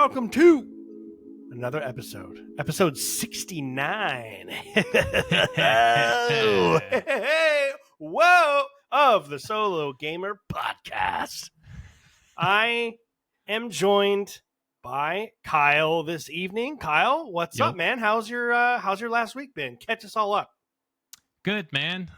welcome to another episode 69. Whoa, of the Solo Gamer Podcast. I am joined by Kyle this evening. Kyle, what's up, man? How's your last week been? Catch us all up. Good, man.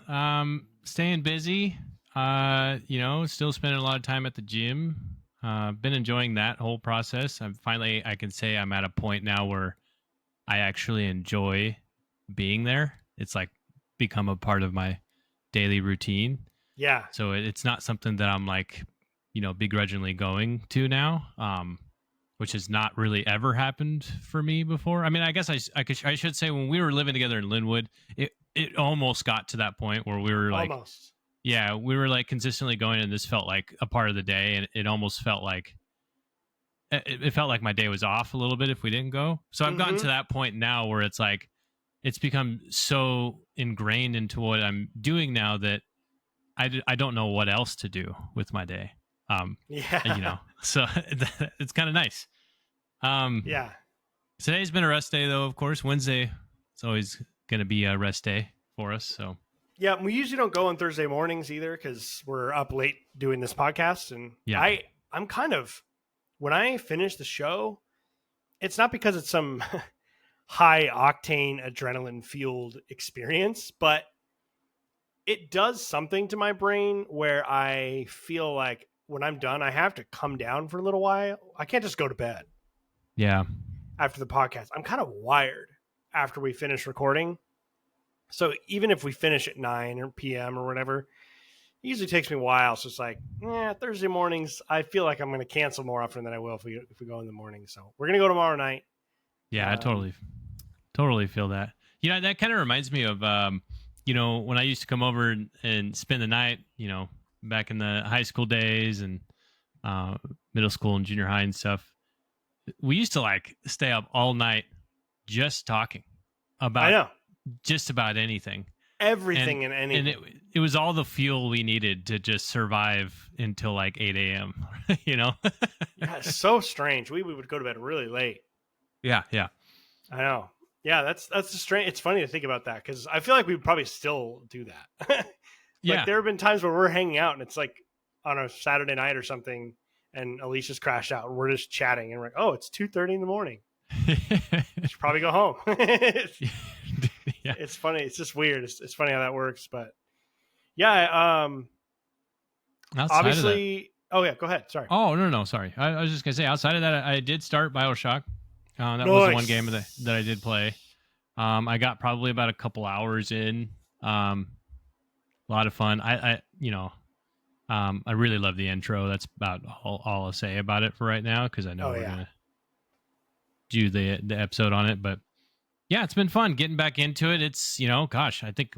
Staying busy. Still spending a lot of time at the gym. Been enjoying that whole process. I can say I'm at a point now where I actually enjoy being there. It's like become a part of my daily routine. Yeah. So it's not something that I'm like, begrudgingly going to now. Which has not really ever happened for me before. I mean, I guess I should say when we were living together in Linwood, it almost got to that point where we were like, we were like consistently going, and this felt like a part of the day, and it almost felt like it felt like my day was off a little bit if we didn't go. So I've gotten to that point now where it's like it's become so ingrained into what I'm doing now that I don't know what else to do with my day. So it's kind of nice. Today's been a rest day though, of course. Wednesday, it's always going to be a rest day for us. So yeah, we usually don't go on Thursday mornings either because we're up late doing this podcast. And I'm kind of, when I finish the show, it's not because it's some high octane adrenaline fueled experience, but it does something to my brain where I feel like when I'm done, I have to come down for a little while. I can't just go to bed. Yeah. After the podcast, I'm kind of wired after we finish recording. So even if we finish at 9 or p.m. or whatever, it usually takes me a while. So it's like, Thursday mornings, I feel like I'm going to cancel more often than I will if we go in the morning. So we're going to go tomorrow night. Yeah, I totally feel that. That kind of reminds me of, when I used to come over and spend the night, back in the high school days and middle school and junior high and stuff. We used to like stay up all night just talking about just about anything. Everything and anything. And it was all the fuel we needed to just survive until like 8 a.m., Yeah, it's so strange. We would go to bed really late. Yeah. I know. Yeah, that's the strange. It's funny to think about that because I feel like we probably still do that. There have been times where we're hanging out and it's like on a Saturday night or something and Alicia's crashed out and we're just chatting and we're like, oh, it's 2:30 in the morning. I should probably go home. It's funny. It's just weird. It's funny how that works. But yeah, obviously. Oh yeah, go ahead. Sorry. Oh no, sorry. I was just gonna say outside of that, I did start BioShock. That was the one game that I did play. I got probably about a couple hours in. A lot of fun. I really love the intro. That's about all I'll say about it for right now because I know we're gonna do the episode on it. But yeah, it's been fun getting back into it. It's I think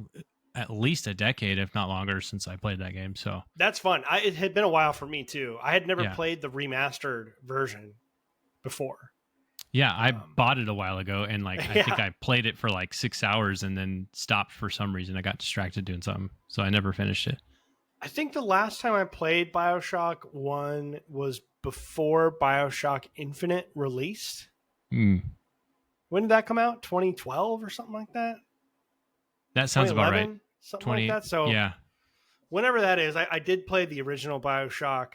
at least a decade, if not longer, since I played that game. So that's fun. It had been a while for me too. I had never played the remastered version before. Yeah, I bought it a while ago, and I think I played it for like 6 hours and then stopped for some reason. I got distracted doing something, so I never finished it. I think the last time I played BioShock 1 was before BioShock Infinite released. When did that come out? 2012 or something like that? That sounds about right. Something like that. So whenever that is, I did play the original BioShock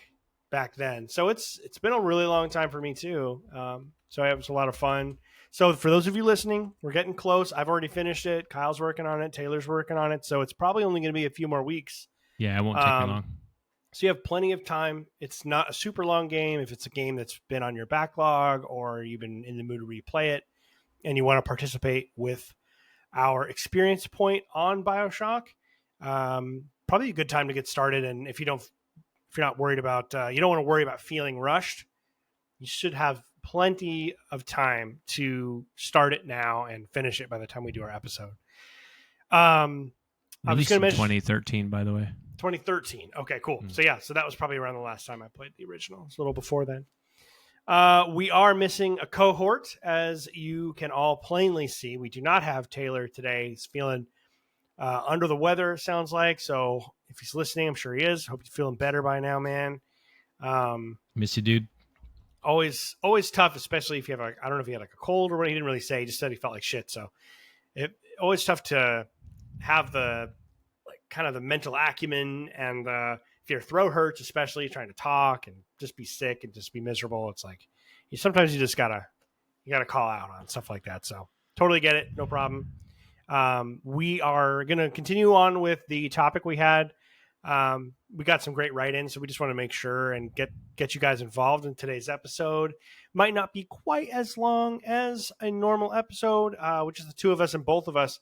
back then. So it's been a really long time for me too. So it was a lot of fun. So for those of you listening, we're getting close. I've already finished it. Kyle's working on it. Taylor's working on it. So it's probably only going to be a few more weeks. Yeah, it won't take me long. So you have plenty of time. It's not a super long game. If it's a game that's been on your backlog or you've been in the mood to replay it and you want to participate with our experience point on BioShock, probably a good time to get started. And if you're not worried about, you don't want to worry about feeling rushed, you should have plenty of time to start it now and finish it by the time we do our episode. I was going to mention 2013, by the way. 2013. Okay, cool. So that was probably around the last time I played the original. It's a little before then. We are missing a cohort, as you can all plainly see. We do not have Taylor today. He's feeling under the weather, sounds like. So if he's listening, I'm sure he is. Hope you're feeling better by now, man. Miss you, dude. always tough, especially if you have I don't know if he had like a cold or what. He didn't really say. He just said he felt like shit. So it always tough to have the like kind of the mental acumen and if your throat hurts, especially trying to talk and just be sick and just be miserable. It's like sometimes you just gotta call out on stuff like that. So totally get it, no problem. We are gonna continue on with the topic we had. We got some great write-ins, so we just want to make sure and get you guys involved in today's episode. Might not be quite as long as a normal episode, which is the two of us, and both of us.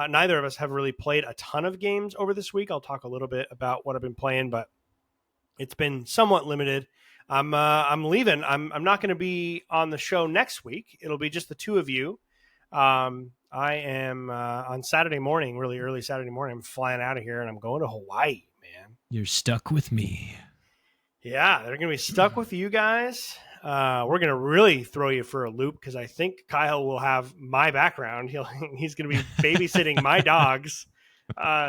Neither of us have really played a ton of games over this week. I'll talk a little bit about what I've been playing, but it's been somewhat limited. I'm leaving. I'm not going to be on the show next week. It'll be just the two of you. I am on Saturday morning, really early Saturday morning. I'm flying out of here and I'm going to Hawaii, man. You're stuck with me. Yeah, they're going to be stuck with you guys. We're going to really throw you for a loop because I think Kyle will have my background. He's going to be babysitting my dogs,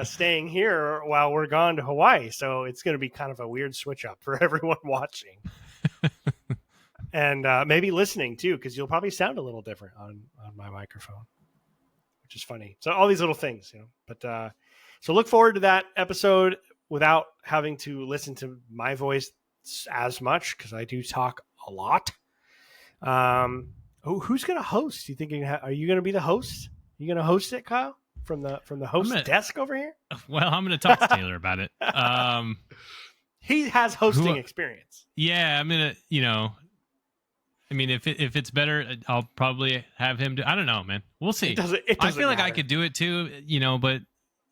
staying here while we're gone to Hawaii. So it's going to be kind of a weird switch up for everyone watching. And maybe listening too, because you'll probably sound a little different on my microphone, which is funny. So all these little things, But so look forward to that episode without having to listen to my voice as much because I do talk a lot. Who's going to host? You think are you going to be the host? You going to host it, Kyle, from the host desk over here? Well, I'm going to talk to Taylor about it. He has hosting experience. Yeah, I'm going to, I mean, if it's better, I'll probably have him do. I don't know, man. We'll see. It doesn't I feel like matter. I could do it too, but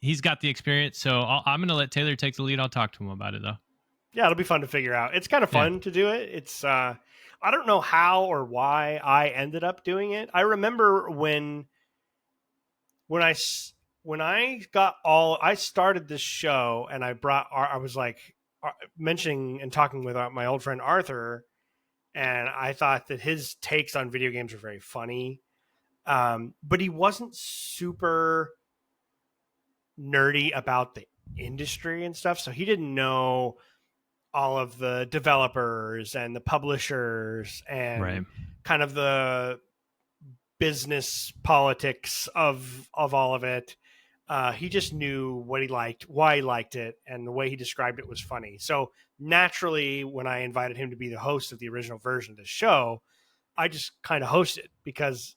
he's got the experience. So I'm going to let Taylor take the lead. I'll talk to him about it though. Yeah, it'll be fun to figure out. It's kind of fun to do it. It's I don't know how or why I ended up doing it. I remember when I started this show and I was like mentioning and talking with my old friend Arthur. And I thought that his takes on video games were very funny. But he wasn't super nerdy about the industry and stuff. So he didn't know all of the developers and the publishers and kind of the business politics of all of it. He just knew what he liked, why he liked it, and the way he described it was funny. So naturally, when I invited him to be the host of the original version of the show, I just kind of hosted because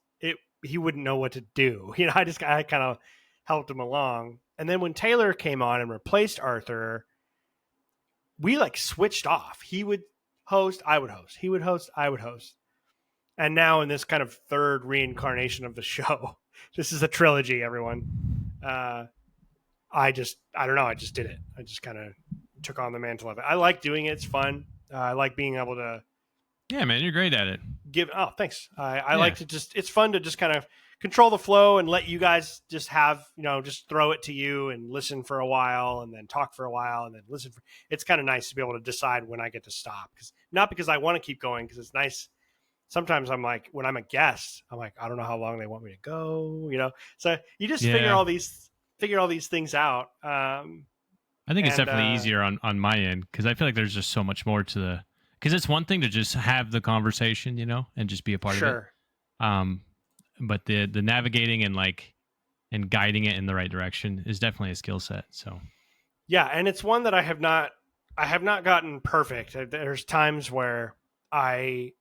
he wouldn't know what to do. I kind of helped him along. And then when Taylor came on and replaced Arthur, we like switched off. He would host, I would host. He would host, I would host. And now in this kind of third reincarnation of the show, this is a trilogy, everyone. I don't know. I just did it. I just kind of took on the mantle of it. I like doing it. It's fun. I like being able to. Yeah, man, you're great at it. Thanks. I like to it's fun to just kind of control the flow and let you guys just have, just throw it to you and listen for a while and then talk for a while and then listen. It's kind of nice to be able to decide when I get to stop not because I want to keep going because it's nice. Sometimes I'm like, when I'm a guest, I'm like, I don't know how long they want me to go, So you just figure all these things out. I think it's definitely easier on my end because I feel like there's just so much more to because it's one thing to just have the conversation, and just be a part of it. But the navigating and guiding it in the right direction is definitely a skill set. So yeah, and it's one that I have not gotten perfect. There's times where I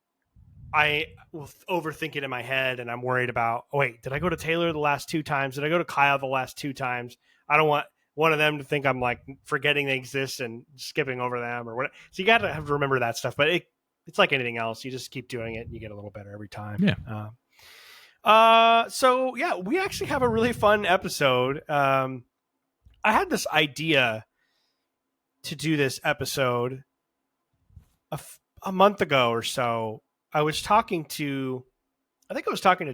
will overthink it in my head and I'm worried about, did I go to Taylor the last 2 times? Did I go to Kyle the last 2 times? I don't want one of them to think I'm like forgetting they exist and skipping over them or whatever. So you got to have to remember that stuff, but it's like anything else. You just keep doing it and you get a little better every time. Yeah. So yeah, we actually have a really fun episode. I had this idea to do this episode a month ago or so. I was talking to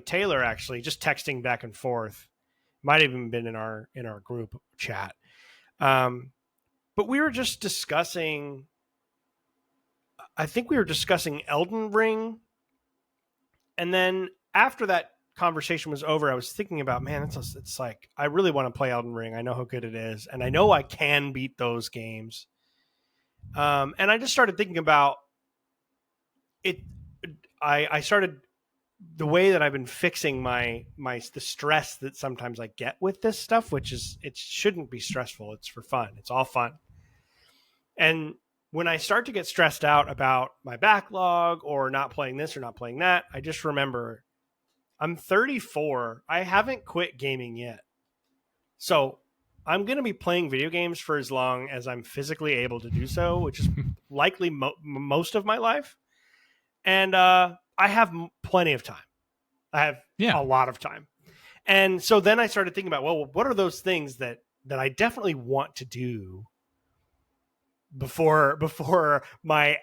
Taylor actually, just texting back and forth. Might have even been in our group chat. But we were just discussing. I think we were discussing Elden Ring, and then after that conversation was over, I was thinking about, man, it's like I really want to play Elden Ring. I know how good it is, and I know I can beat those games. And I just started thinking about it, I started the way that I've been fixing the stress that sometimes I get with this stuff, which is it shouldn't be stressful. It's for fun. It's all fun. And when I start to get stressed out about my backlog or not playing this or not playing that, I just remember I'm 34. I haven't quit gaming yet. So I'm going to be playing video games for as long as I'm physically able to do so, which is likely most of my life. And I have plenty of time. I have a lot of time. And so then I started thinking about, well, what are those things that I definitely want to do before my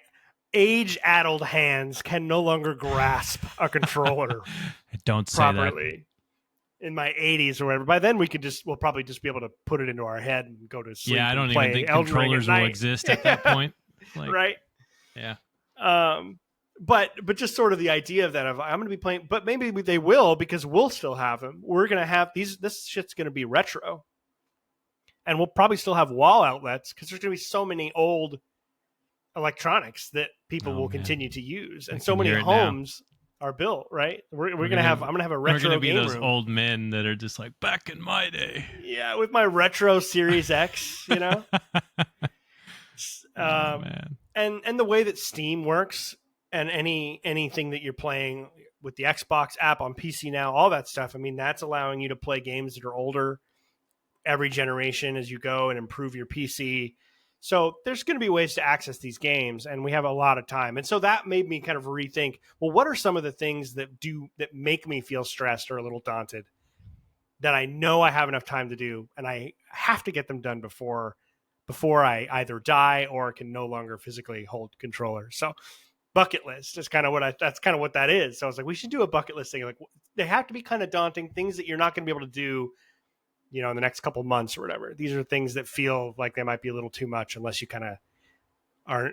age-addled hands can no longer grasp a controller Don't say properly in my 80s or whatever. By then we'll probably just be able to put it into our head and go to sleep. Yeah, I don't even think Elden controllers will exist at that point. Like, right? Yeah. But just sort of the idea of that I'm going to be playing, but maybe they will because we'll still have them. We're going to have this shit's going to be retro. And we'll probably still have wall outlets because there's going to be so many old electronics that people will continue to use. And so many homes are built, right? I'm going to have a retro We're going to be game those room. old men that are just like, back in my day. Yeah, with my retro Series X, you know? Man. And the way that Steam works and anything that you're playing with the Xbox app on PC now, all that stuff, I mean, that's allowing you to play games that are older every generation as you go and improve your PC. So there's going to be ways to access these games, and we have a lot of time. And so that made me kind of rethink, well, what are some of the things that make me feel stressed or a little daunted that I know I have enough time to do, and I have to get them done before I either die or can no longer physically hold controllers. So bucket list is kind of that's kind of what that is. So I was like, we should do a bucket list thing. Like, they have to be kind of daunting, things that you're not going to be able to do, you know, in the next couple months or whatever. These are things that feel like they might be a little too much unless you kind of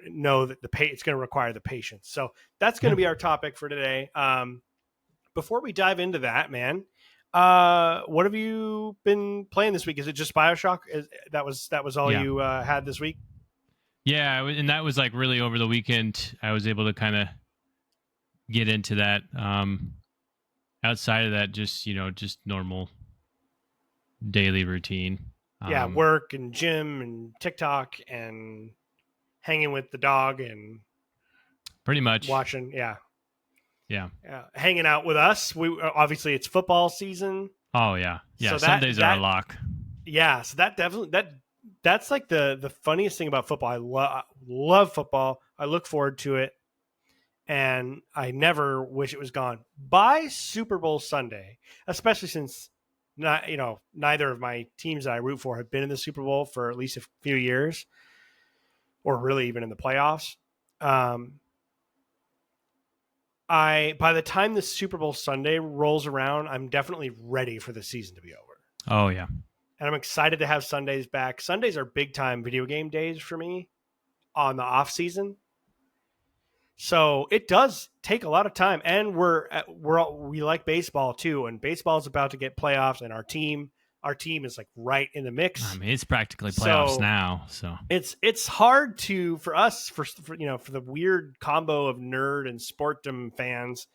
know that it's going to require the patience. So that's going to be our topic for today. Before we dive into that, man, what have you been playing this week? Is it just BioShock? That was all you had this week? Yeah, and that was like really over the weekend. I was able to kind of get into that. Outside of that, just normal daily routine. Work and gym and TikTok and hanging with the dog and pretty much watching. Yeah. Hanging out with us. We obviously it's football season. Oh yeah. So Sundays are a lock. Yeah. So that definitely that's like the funniest thing about football. I love football. I look forward to it. And I never wish it was gone. By Super Bowl Sunday, especially since neither of my teams that I root for have been in the Super Bowl for at least a few years, or really even in the playoffs. By the time the Super Bowl Sunday rolls around, I'm definitely ready for the season to be over. Oh yeah. And I'm excited to have Sundays back. Sundays are big time video game days for me on the off season. So it does take a lot of time, and we like baseball too, and baseball is about to get playoffs, and our team is like right in the mix. I mean, it's practically playoffs now, so it's hard for us for the weird combo of nerd and sportdom fans.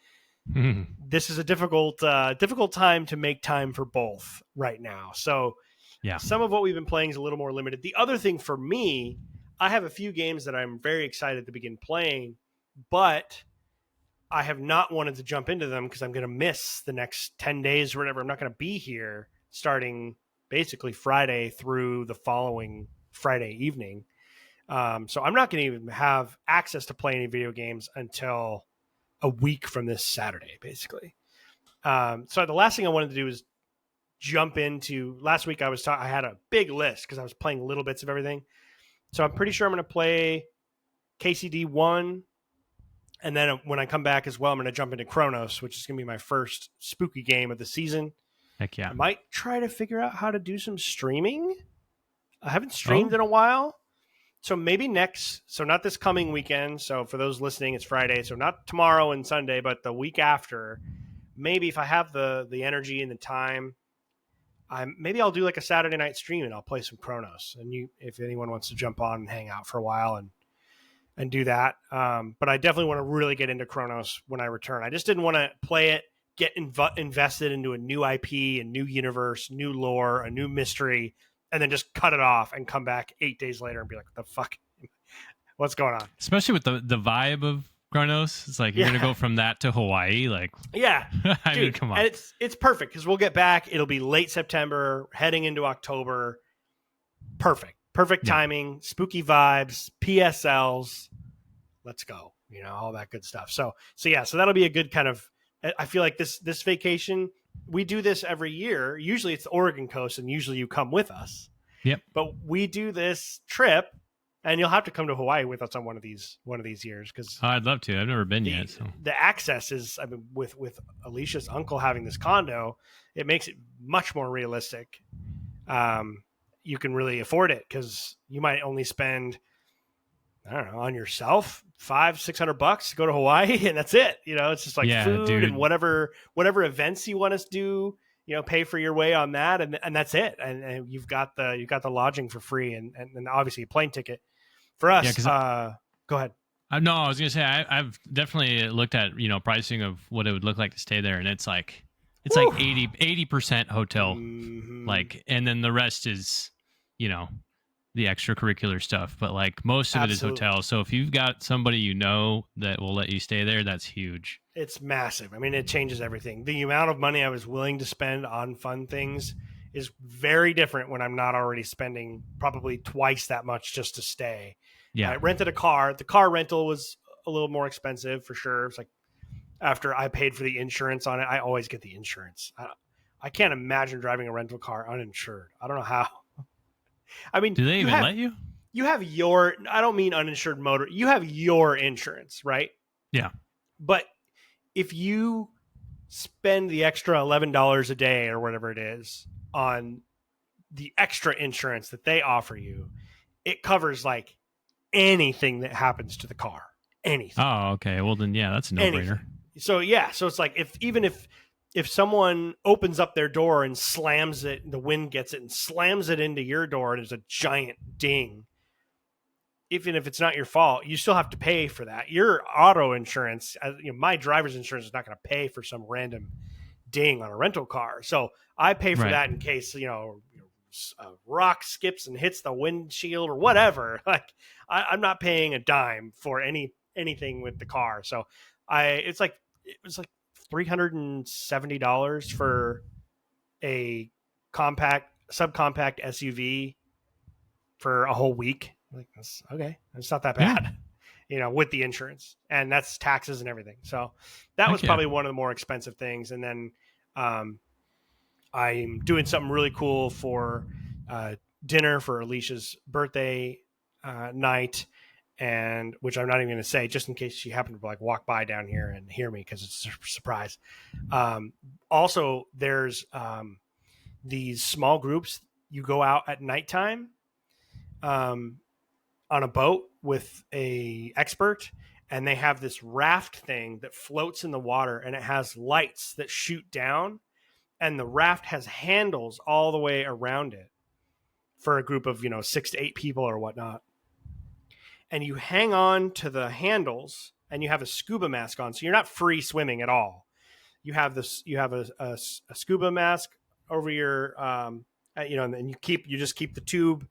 This is a difficult time to make time for both right now. So yeah, some of what we've been playing is a little more limited. The other thing for me, I have a few games that I'm very excited to begin playing, but I have not wanted to jump into them because I'm going to miss the next 10 days or whatever. I'm not going to be here starting basically Friday through the following Friday evening. So I'm not going to even have access to play any video games until a week from this Saturday, basically. So the last thing I wanted to do is jump into last week. I had a big list because I was playing little bits of everything. So I'm pretty sure I'm going to play KCD 1. And then when I come back as well, I'm going to jump into Chronos, which is going to be my first spooky game of the season. Heck yeah. I might try to figure out how to do some streaming. I haven't streamed in a while. So maybe not this coming weekend. So for those listening, it's Friday. So not tomorrow and Sunday, but the week after. Maybe if I have the energy and the time, maybe I'll do like a Saturday night stream and I'll play some Chronos. And if anyone wants to jump on and hang out for a while and and do that. But I definitely want to really get into Chronos when I return. I just didn't want to play it, get invested into a new IP, a new universe, new lore, a new mystery, and then just cut it off and come back 8 days later and be like, what the fuck? What's going on? Especially with the vibe of Chronos. It's like you're going to go from that to Hawaii. Like, yeah. I Dude, mean, come on. And it's perfect because we'll get back. It'll be late September, heading into October. Perfect timing, spooky vibes, PSLs. Let's go. All that good stuff. So that'll be a good kind of, I feel like this vacation, we do this every year. Usually it's the Oregon coast and usually you come with us. Yep. But we do this trip and you'll have to come to Hawaii with us on one of these years. Cause I'd love to. I've never been yet. So the access is, I mean, with Alicia's uncle having this condo, it makes it much more realistic. You can really afford it because you might only spend, I don't know, on yourself $500-600 to go to Hawaii, and that's it. It's just like food dude. and whatever events you want to do. Pay for your way on that, and that's it. And you've got the lodging for free, and obviously a plane ticket for us. Yeah, go ahead. No, I was gonna say I've definitely looked at pricing of what it would look like to stay there, and it's like 80% hotel, like, and then the rest is the extracurricular stuff, but like most of it is hotel. So if you've got somebody that will let you stay there, that's huge. It's massive. I mean, it changes everything. The amount of money I was willing to spend on fun things is very different when I'm not already spending probably twice that much just to stay. Yeah. I rented a car. The car rental was a little more expensive for sure. It's like after I paid for the insurance on it, I always get the insurance. I can't imagine driving a rental car uninsured. I don't know how. I mean, do they even let you? You have your, I don't mean uninsured motor. You have your insurance, right? Yeah. But if you spend the extra $11 a day or whatever it is on the extra insurance that they offer you, it covers like anything that happens to the car. Anything. Oh, okay. Well, then, yeah, that's a no-brainer. So it's like if someone opens up their door and slams it, the wind gets it and slams it into your door, and there's a giant ding. Even if it's not your fault, you still have to pay for that. Your auto insurance, my driver's insurance is not going to pay for some random ding on a rental car. So I pay for that in case, a rock skips and hits the windshield or whatever. Like I'm not paying a dime for anything with the car. So it was like $370 for a subcompact SUV for a whole week. Like, that's okay. It's not that bad, with the insurance, and that's taxes and everything. So that was probably one of the more expensive things. And then I'm doing something really cool for dinner for Alicia's birthday night, and which I'm not even going to say just in case she happened to like walk by down here and hear me because it's a surprise. Also, there's these small groups. You go out at nighttime on a boat with a expert, and they have this raft thing that floats in the water, and it has lights that shoot down, and the raft has handles all the way around it for a group of 6 to 8 people or whatnot. And you hang on to the handles, and you have a scuba mask on, so you're not free swimming at all. You have a scuba mask over your and you just keep the tube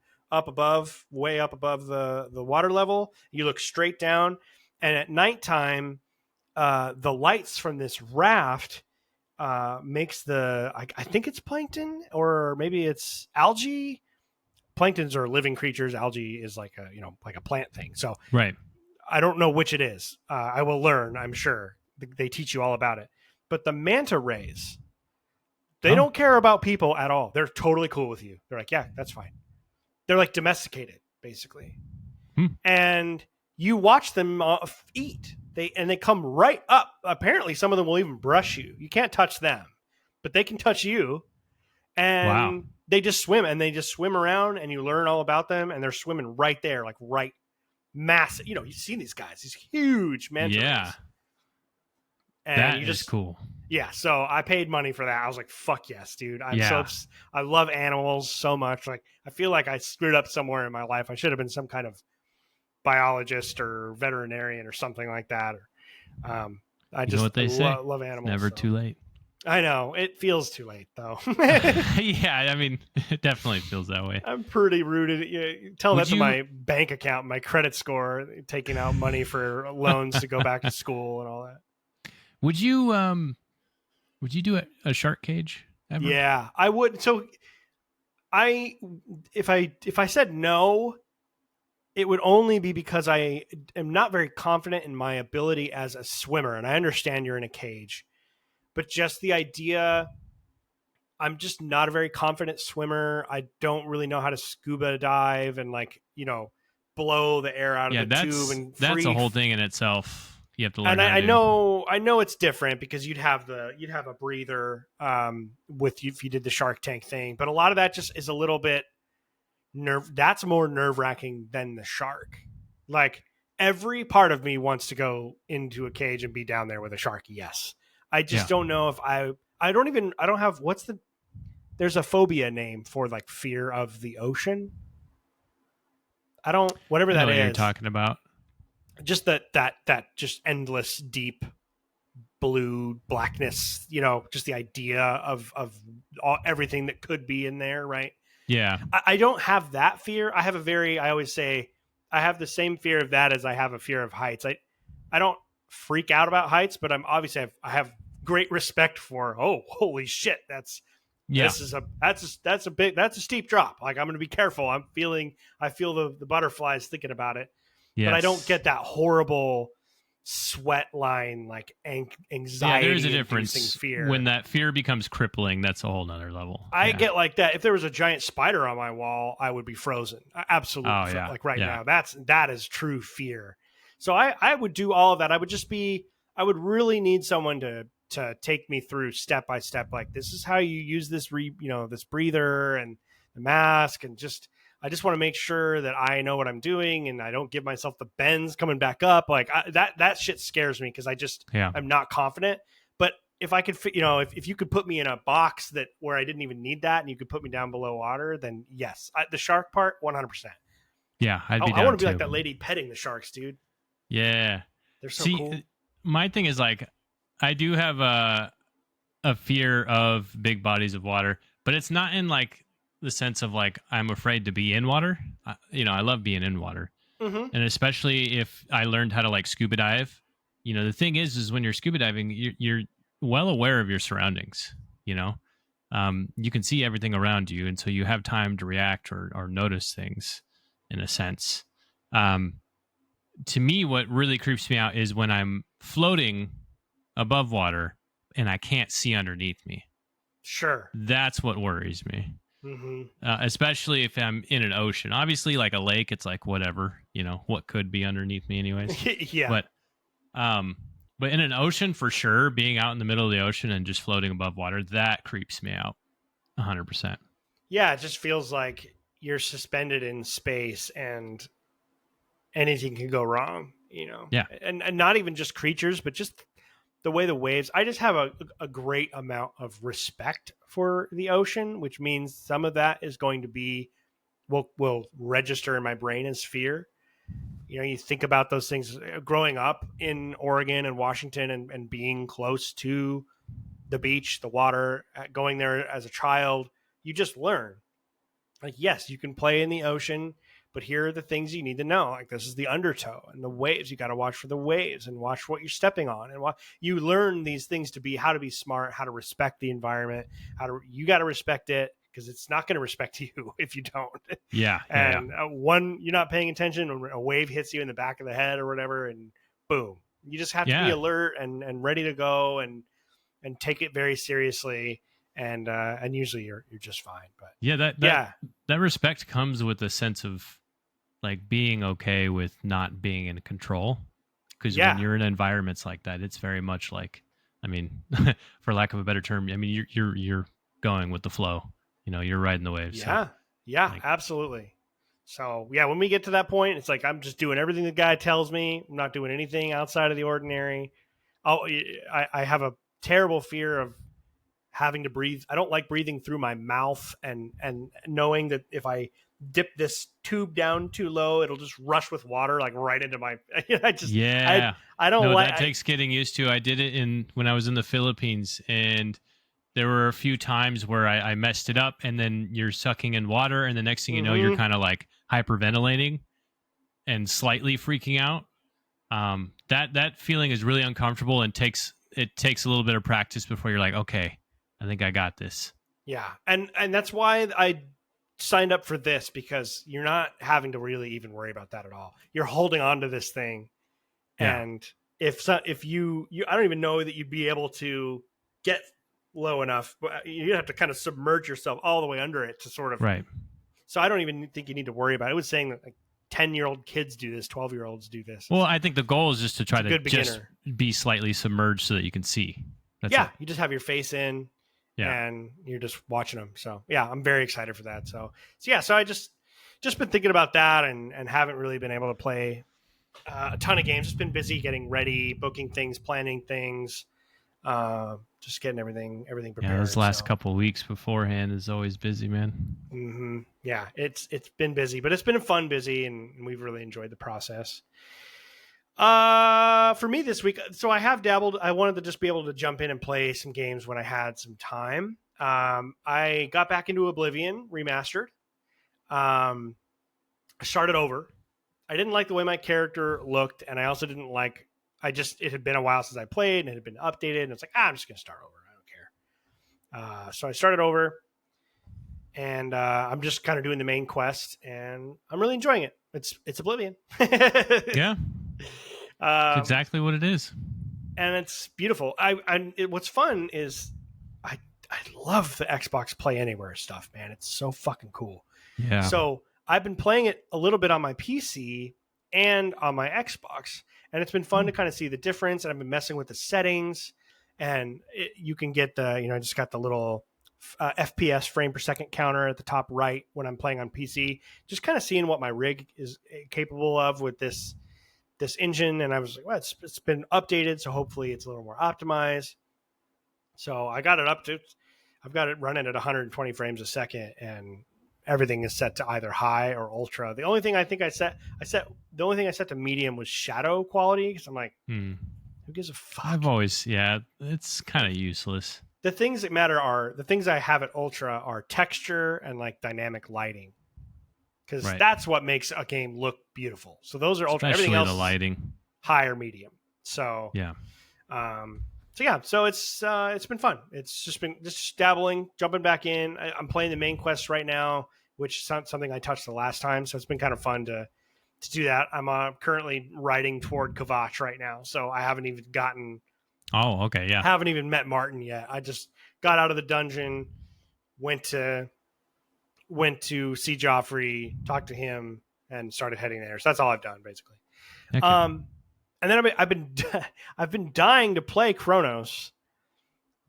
way up above the water level. You look straight down, and at nighttime, the lights from this raft makes I think it's plankton or maybe it's algae. Planktons are living creatures. Algae is like a plant thing. So right. I don't know which it is. I will learn, I'm sure. They teach you all about it. But the manta rays, they don't care about people at all. They're totally cool with you. They're like, yeah, that's fine. They're like domesticated, basically. And you watch them eat. They come right up. Apparently, some of them will even brush you. You can't touch them, but they can touch you. And they just swim, and they just swim around, and you learn all about them, and they're swimming right there, like right massive. You've seen these guys, these huge manta rays. Yeah. And that is cool. Yeah, so I paid money for that. I was like, fuck yes, dude. I love animals so much. Like, I feel like I screwed up somewhere in my life. I should have been some kind of biologist or veterinarian or something like that. Or I You know just what they say? love It's animals. never too late. I know it feels too late though. Yeah, I mean, it definitely feels that way. I'm pretty rooted. You tell Would that to you- my bank account, my credit score, taking out money for loans to go back to school and all that. Would you do a shark cage ever? Yeah, I would. So I if I said no, it would only be because I am not very confident in my ability as a swimmer. And I understand you're in a cage, but just the idea, I'm just not a very confident swimmer. I don't really know how to scuba dive and blow the air out of Yeah, the tube and that's a free. whole thing in itself. You have to learn And how to I do. know it's different because you'd have a breather with you if you did the Shark Tank thing, but a lot of that just is a little bit that's more nerve-wracking than the shark. Like, every part of me wants to go into a cage and be down there with a shark. Yes. I just Yeah. don't know if I don't have there's a phobia name for like fear of the ocean. I don't whatever I know that what you're is. talking about. Just that just endless deep blue blackness, just the idea of everything that could be in there, right? Yeah. I don't have that fear. I always say I have the same fear of that as I have a fear of heights. I don't freak out about heights, but I have great respect for, oh, holy shit, that's Yeah. that's a steep drop. Like, I'm going to be careful. I feel the butterflies thinking about it, but I don't Yes. get that horrible sweat line, like Yeah, there is a anxiety inducing difference. fear. When that fear becomes crippling, that's a whole nother level. I Yeah. get like that. If there was a giant spider on my wall, I would be frozen. Absolutely. Oh, yeah. Like right Yeah. now, that is true fear. So I would do all of that. I would really need someone to take me through step by step. Like, this is how you use this this breather and the mask, and I just want to make sure that I know what I'm doing and I don't give myself the bends coming back up. Like, that shit scares me because Yeah. I'm not confident. But if I could, if you could put me in a box where I didn't even need that and you could put me down below water, then yes, the shark part, 100%. Yeah, I'd be I down want to be too. like that lady petting the sharks, dude. Yeah. They're so See, cool. my thing is like, I do have a fear of big bodies of water, but it's not in like the sense of like I'm afraid to be in water. I love being in water, Mm-hmm. and especially if I learned how to like scuba dive. The thing is when you're scuba diving, you're well aware of your surroundings. You can see everything around you, and so you have time to react or notice things, in a sense. Um, to me, what really creeps me out is when I'm floating above water and I can't see underneath me. Sure. That's what worries me. Mm-hmm. Especially if I'm in an ocean. Obviously, like a lake, it's like whatever, what could be underneath me, anyways. Yeah. Um, but in an ocean, for sure, being out in the middle of the ocean and just floating above water, that creeps me out 100%. Yeah, it just feels like you're suspended in space and anything can go wrong, Yeah. And not even just creatures, but just the way the waves. I just have a great amount of respect for the ocean, which means some of that is going to be will register in my brain as fear. You think about those things growing up in Oregon and Washington and being close to the beach, the water, going there as a child, you just learn. Like, yes, you can play in the ocean, but here are the things you need to know. Like, this is the undertow and the waves. You got to watch for the waves and watch what you're stepping on. And you learn these things how to be smart, how to respect the environment, you got to respect it because it's not going to respect you if you don't. Yeah. And you're not paying attention, a wave hits you in the back of the head or whatever, and boom. You just have to be alert and ready to go and take it very seriously. And usually you're just fine. But that respect comes with a sense of like being okay with not being in control. Because when you're in environments like that, it's very much like, I mean, for lack of a better term, I mean, you're going with the flow. You're riding the waves. Yeah, so, like, absolutely. So when we get to that point, it's like I'm just doing everything the guy tells me. I'm not doing anything outside of the ordinary. I have a terrible fear of having to breathe. I don't like breathing through my mouth and knowing that if I dip this tube down too low, it'll just rush with water like right into my. Yeah. I don't No, like. that takes getting used to. I did it when I was in the Philippines, and there were a few times where I messed it up, and then you're sucking in water, and the next thing you know, you're kind of like hyperventilating and slightly freaking out. That feeling is really uncomfortable, and it takes a little bit of practice before you're like, okay, I think I got this. Yeah, and that's why I signed up for this, because you're not having to really even worry about that at all. You're holding on to this thing, and if you I don't even know that you'd be able to get low enough. You have to kind of submerge yourself all the way under it to sort of. Right. So I don't even think you need to worry about it. It was saying that like 10-year-old kids do this, 12-year-olds do this. Well, I think the goal is just to try to just beginner. be slightly submerged so that you can see. That's yeah, it. You just have your face in, and you're just watching them. So yeah, I'm very excited for that. So I just been thinking about that and haven't really been able to play a ton of games. Just been busy getting ready, booking things, planning things, just getting everything prepared. Yeah, those last couple of weeks beforehand is always busy, man. Mm-hmm. Yeah, it's been busy, but it's been a fun busy, and we've really enjoyed the process. For me this week, so I have dabbled. I wanted to just be able to jump in and play some games when I had some time. I got back into Oblivion Remastered. I started over. I didn't like the way my character looked, and I also didn't like. It had been a while since I played, and it had been updated, and it's like, I'm just gonna start over. I don't care. So I started over, and I'm just kind of doing the main quest, and I'm really enjoying it. It's Oblivion. Yeah. It's exactly what it is, and it's beautiful. What's fun is I love the Xbox Play Anywhere stuff, man. It's so fucking cool. Yeah. So I've been playing it a little bit on my PC and on my Xbox, and it's been fun to kind of see the difference. And I've been messing with the settings, and you can get I just got the little FPS frame per second counter at the top right when I'm playing on PC. Just kind of seeing what my rig is capable of with this engine, and I was like, well, it's been updated, so hopefully it's a little more optimized. So I got it I've got it running at 120 frames a second, and everything is set to either high or ultra. The only thing I think I set to medium was shadow quality, because I'm like, who gives a fuck? It's kind of useless. The things that matter are the things I have at ultra are texture and like dynamic lighting. Because that's what makes a game look beautiful. So those are ultra. Especially everything else, the lighting, high or medium. So yeah, so it's been fun. It's just been dabbling, jumping back in. I'm playing the main quest right now, which is something I touched the last time. So it's been kind of fun to do that. I'm currently riding toward Kvatch right now, so I haven't even gotten. Oh, okay, yeah. Haven't even met Martin yet. I just got out of the dungeon, went to see Joffrey, talked to him, and started heading there. So that's all I've done, basically. Okay. And then I've been dying to play Chronos,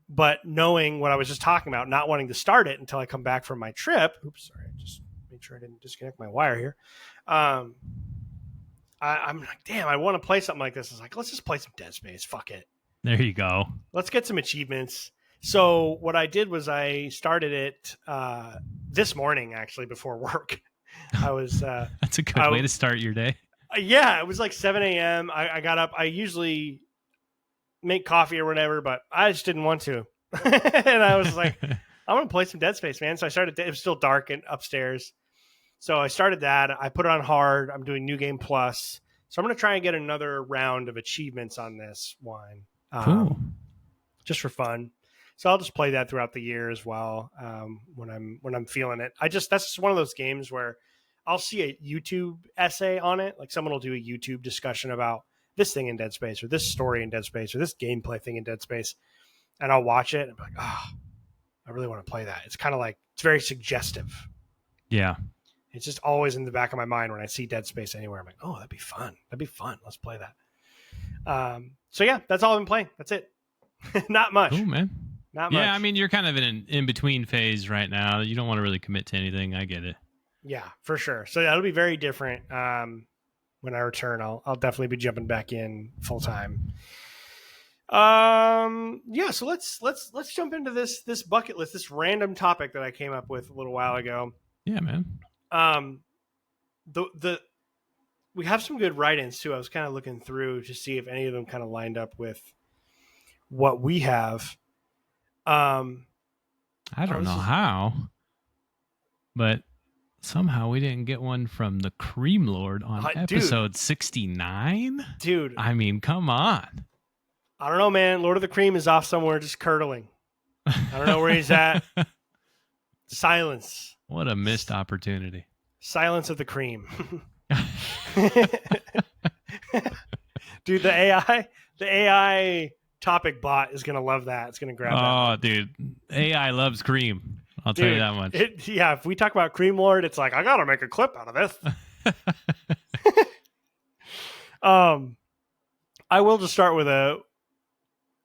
but knowing what I was just talking about, not wanting to start it until I come back from my trip. Oops, sorry, I just made sure I didn't disconnect my wire here. I'm like, damn, I want to play something like this. I was like, let's just play some Dead Space. Fuck it. There you go. Let's get some achievements. So what I did was I started it this morning, actually, before work. I was that's a good way to start your day. Yeah, it was like 7 a.m. I got up. I usually make coffee or whatever, but I just didn't want to. And I was like, I want to play some Dead Space, man. So I started. It was still dark and upstairs. So I started that. I put it on hard. I'm doing New Game Plus. So I'm going to try and get another round of achievements on this one. Cool. Just for fun. So I'll just play that throughout the year as well when I'm feeling it. That's just one of those games where I'll see a YouTube essay on it. Like someone will do a YouTube discussion about this thing in Dead Space or this story in Dead Space or this gameplay thing in Dead Space. And I'll watch it and be like, oh, I really want to play that. It's kind of like, it's very suggestive. Yeah. It's just always in the back of my mind when I see Dead Space anywhere. I'm like, oh, that'd be fun. Let's play that. So yeah, that's all I've been playing. That's it. Not much. Cool, man. Not much. Yeah, I mean, you're kind of in an in-between phase right now. You don't want to really commit to anything. I get it. Yeah, for sure. So that'll be very different. When I return, I'll definitely be jumping back in full time. Yeah, so let's jump into this bucket list, this random topic that I came up with a little while ago. Yeah, man. The we have some good write-ins too. I was kind of looking through to see if any of them kind of lined up with what we have. I don't know how, but somehow we didn't get one from the Cream Lord on episode 69. Dude, I mean, come on. I don't know, man. Lord of the Cream is off somewhere just curdling. I don't know where he's at. Silence. What a missed opportunity. Silence of the Cream. Dude, the AI topic bot is gonna love that. It's gonna grab that. Oh, dude, AI loves cream. I'll tell you that much. Yeah, if we talk about Cream Lord, it's like I gotta make a clip out of this. I will just start with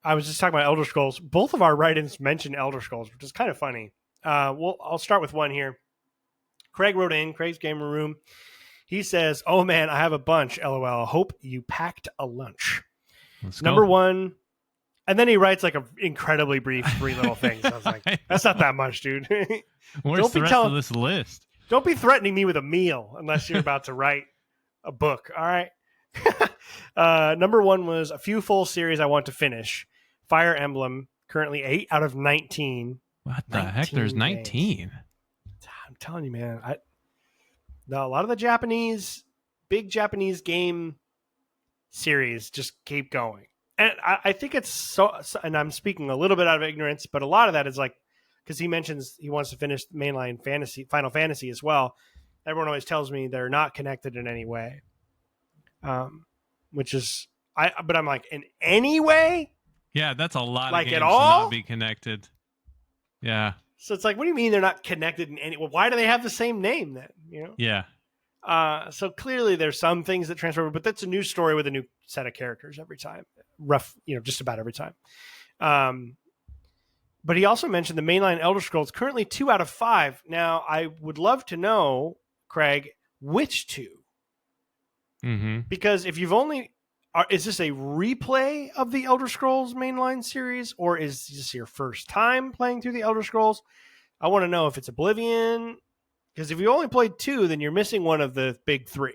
I was just talking about Elder Scrolls. Both of our write-ins mention Elder Scrolls, which is kind of funny. I'll start with one here. Craig wrote in, Craig's Gamer Room. He says, "Oh man, I have a bunch. LOL. Hope you packed a lunch." Number one, and then he writes like an incredibly brief 3 little things. I was like, "That's not that much, dude." Where's the rest of this list? Don't be threatening me with a meal unless you're about to write a book. All right. Number one was a few full series I want to finish. Fire Emblem, currently 8 out of 19. What the heck? There's 19. Games. I'm telling you, man. A lot of the big Japanese game series just keep going. And I think it's so, and I'm speaking a little bit out of ignorance, but a lot of that is like, because he mentions he wants to finish mainline Final Fantasy as well. Everyone always tells me they're not connected in any way. Which is, but I'm like, in any way? Yeah, that's a lot like of games at all? to not be connected. Yeah. So it's like, what do you mean they're not connected in any? Well, why do they have the same name then? You know? Yeah. So clearly there's some things that transfer, but that's a new story with a new set of characters every time. Just about every time. But he also mentioned the mainline Elder Scrolls, currently 2 out of 5. Now, I would love to know, Craig, which 2? Mm-hmm. Because if you've is this a replay of the Elder Scrolls mainline series, or is this your first time playing through the Elder Scrolls? I want to know if it's Oblivion, because if you only played 2, then you're missing one of the big 3.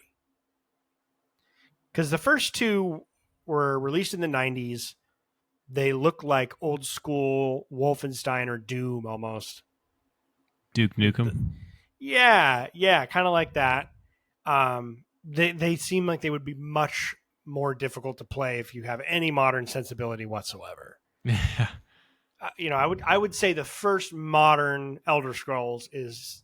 Because the first 2 were released in the 90s. They look like old school Wolfenstein or Doom almost. Duke Nukem? Yeah, kind of like that. They seem like they would be much more difficult to play if you have any modern sensibility whatsoever. Yeah. I would say the first modern Elder Scrolls is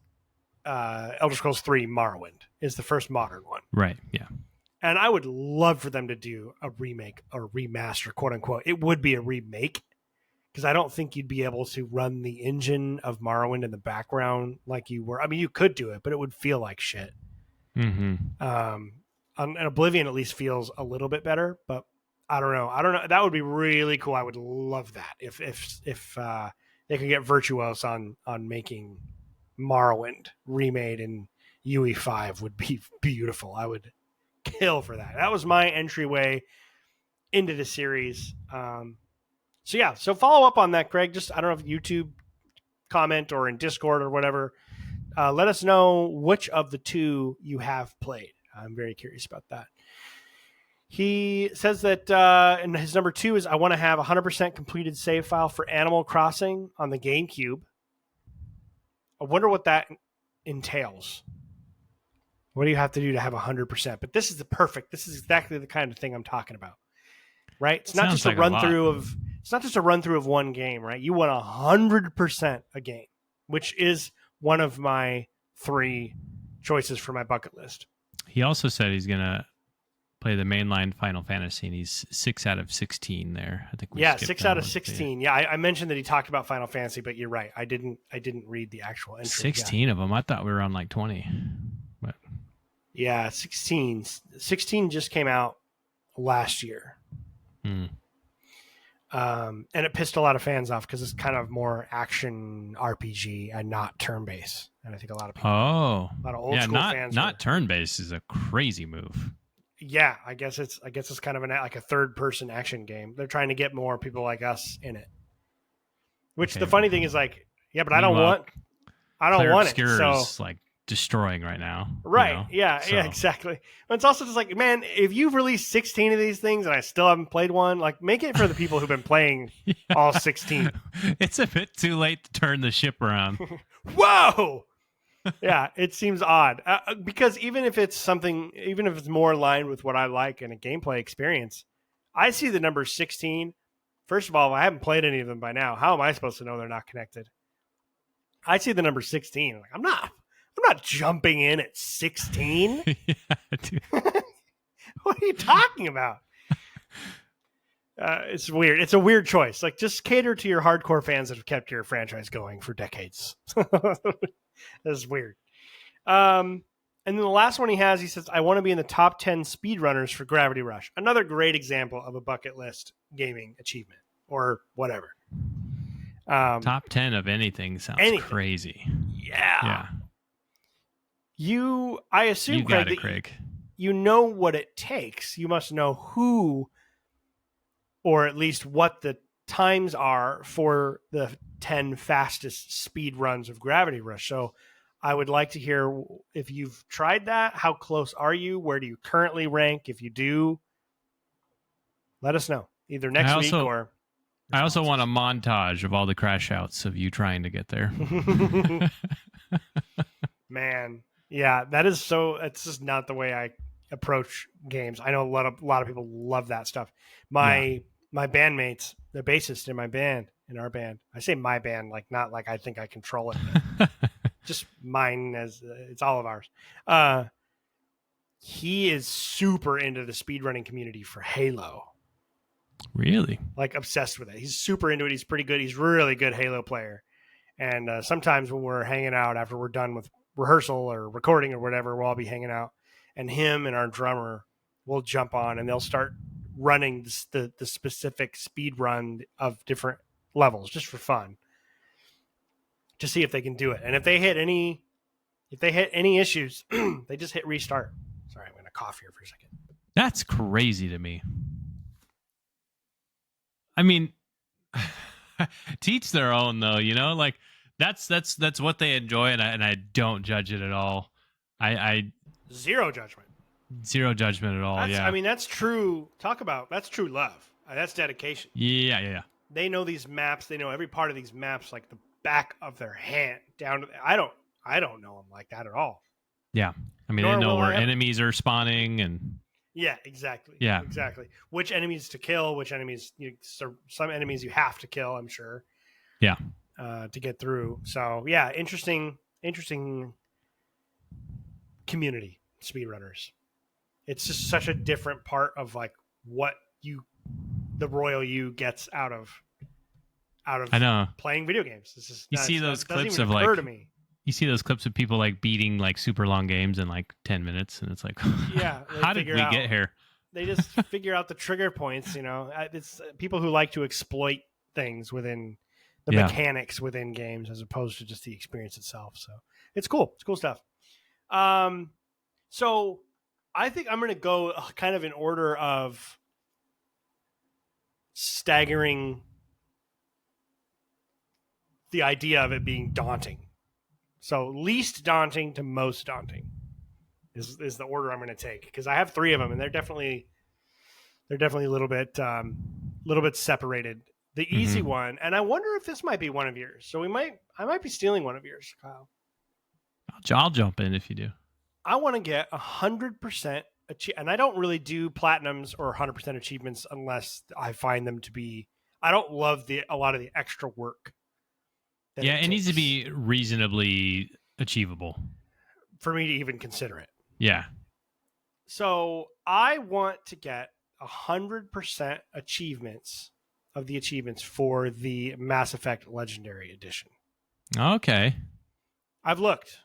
Elder Scrolls 3 Morrowind is the first modern one. Right, yeah. And I would love for them to do a remake or remaster, quote unquote. It would be a remake because I don't think you'd be able to run the engine of Morrowind in the background like you were. I mean, you could do it, but it would feel like shit. Mm-hmm. And Oblivion at least feels a little bit better, but I don't know. That would be really cool. I would love that if they could get Virtuos on making Morrowind remade in UE5 would be beautiful. I would kill for that. That was my entryway into the series. So follow up on that, Greg. Just, I don't know if YouTube comment or in Discord or whatever. Let us know which of the 2 you have played. I'm very curious about that. He says that and his number 2 is I want to have 100% completed save file for Animal Crossing on the GameCube. I wonder what that entails. What do you have to do to have 100%? But this is this is exactly the kind of thing I'm talking about. Right? It's not just a run through of one game, right? You want 100% a game, which is one of my 3 choices for my bucket list. He also said he's going to play the mainline Final Fantasy, and he's 6 out of 16 there. I think 6 out of 16. Yeah, I mentioned that he talked about Final Fantasy, but you're right. I didn't read the actual entry. 16 of them. I thought we were on like 20. But yeah, 16. 16 just came out last year. And it pissed a lot of fans off because it's kind of more action RPG and not turn-based. And I think a lot of people, a lot of old school fans. Not turn-based is a crazy move. Yeah, I guess it's kind of like a third person action game. They're trying to get more people like us in it. Which Okay. the funny thing is like, yeah, but Meanwhile, I don't Claire want it. Obscure So is like destroying right now. right, yeah, So yeah, exactly. But it's also just like, man, if you've released 16 of these things and I still haven't played one, like make it for the people who've been playing yeah. all 16. It's a bit too late to turn the ship around. Whoa. Yeah, it seems odd because even if it's more in line with what I like in a gameplay experience, I see the number 16. First of all, I haven't played any of them by now. How am I supposed to know they're not connected? I see the number 16. Like, I'm not jumping in at 16. Yeah, dude. What are you talking about? It's weird. It's a weird choice. Like, just cater to your hardcore fans that have kept your franchise going for decades. This is weird. And then the last one he says, I want to be in the top 10 speedrunners for Gravity Rush. Another great example of a bucket list gaming achievement or whatever. Top 10 of anything sounds crazy. Yeah. I assume, you got it, Craig. You know what it takes. You must know who, or at least what the times are for the 10 fastest speed runs of Gravity Rush. So I would like to hear if you've tried that. How close are you? Where do you currently rank? If you do, let us know either next week or. I also want a montage of all the crash outs of you trying to get there. Man, yeah, it's just not the way I approach games. I know a lot of people love that stuff. My bandmates, the bassist in our band. I say my band, like not like I think I control it. Just mine as it's all of ours. He is super into the speedrunning community for Halo. Really? Like obsessed with it. He's super into it. He's pretty good. He's really good Halo player. And sometimes when we're hanging out after we're done with rehearsal or recording or whatever, we'll all be hanging out. And him and our drummer will jump on and they'll start running the specific speed run of different levels just for fun to see if they can do it. And if they hit any issues, they just hit restart. Sorry, I'm going to cough here for a second. That's crazy to me. I mean, teach their own though, like that's what they enjoy. And I don't judge it at all. I zero judgment at all. I mean, that's true. That's true love. That's dedication. Yeah. They know these maps. They know every part of these maps, like the back of their hand down to, I don't know them like that at all. Yeah. I mean, they know where enemies are spawning and. Yeah, exactly. Yeah, exactly. Which enemies to kill? Which enemies? Some enemies you have to kill. I'm sure. Yeah. To get through. So yeah, interesting community speedrunners. It's just such a different part of like what the royal you gets out of I know playing video games. This is you see those clips of like. To me. You see those clips of people like beating like super long games in like 10 minutes, and it's like, yeah, how did we get here? They just figure out the trigger points. It's people who like to exploit things within the mechanics within games as opposed to just the experience itself. So it's cool. It's cool stuff. So I think I'm going to go kind of in order of staggering the idea of it being daunting. So least daunting to most daunting is the order I'm going to take because I have 3 of them and they're definitely a little bit separated. The easy one, and I wonder if this might be one of yours. So I might be stealing one of yours, Kyle. I'll jump in if you do. I want to get 100% and I don't really do platinums or 100% achievements unless I find them to be. I don't love a lot of the extra work. Yeah, it needs to be reasonably achievable for me to even consider it. Yeah. So I want to get 100% achievements of the achievements for the Mass Effect Legendary Edition. Okay. I've looked.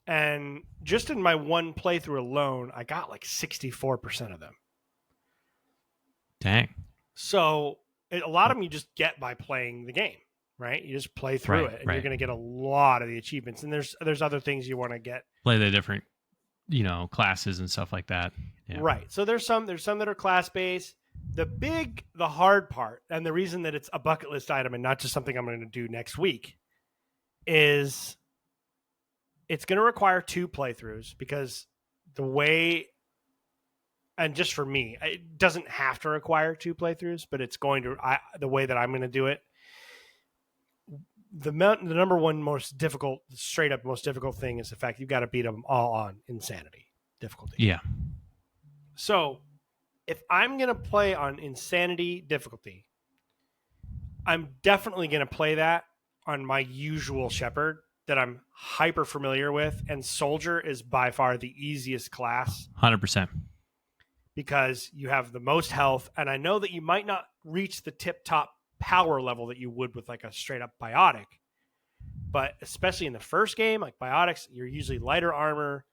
And just in my one playthrough alone, I got like 64% of them. Dang. So a lot of them you just get by playing the game. Right, you just play through it, and you're going to get a lot of the achievements. And there's other things you want to get. Play the different classes and stuff like that. Yeah. Right. So there's some that are class based. The hard part, and the reason that it's a bucket list item and not just something I'm going to do next week, is it's going to require 2 playthroughs, because the way, and just for me, it doesn't have to require 2 playthroughs, but it's going to, the way that I'm going to do it. The number one straight up most difficult thing is the fact you've got to beat them all on insanity difficulty. Yeah. So if I'm going to play on insanity difficulty, I'm definitely going to play that on my usual shepherd that I'm hyper familiar with. And soldier is by far the easiest class. 100%. Because you have the most health. And I know that you might not reach the tip top power level that you would with like a straight up biotic. But especially in the first game, like biotics, you're usually lighter armor.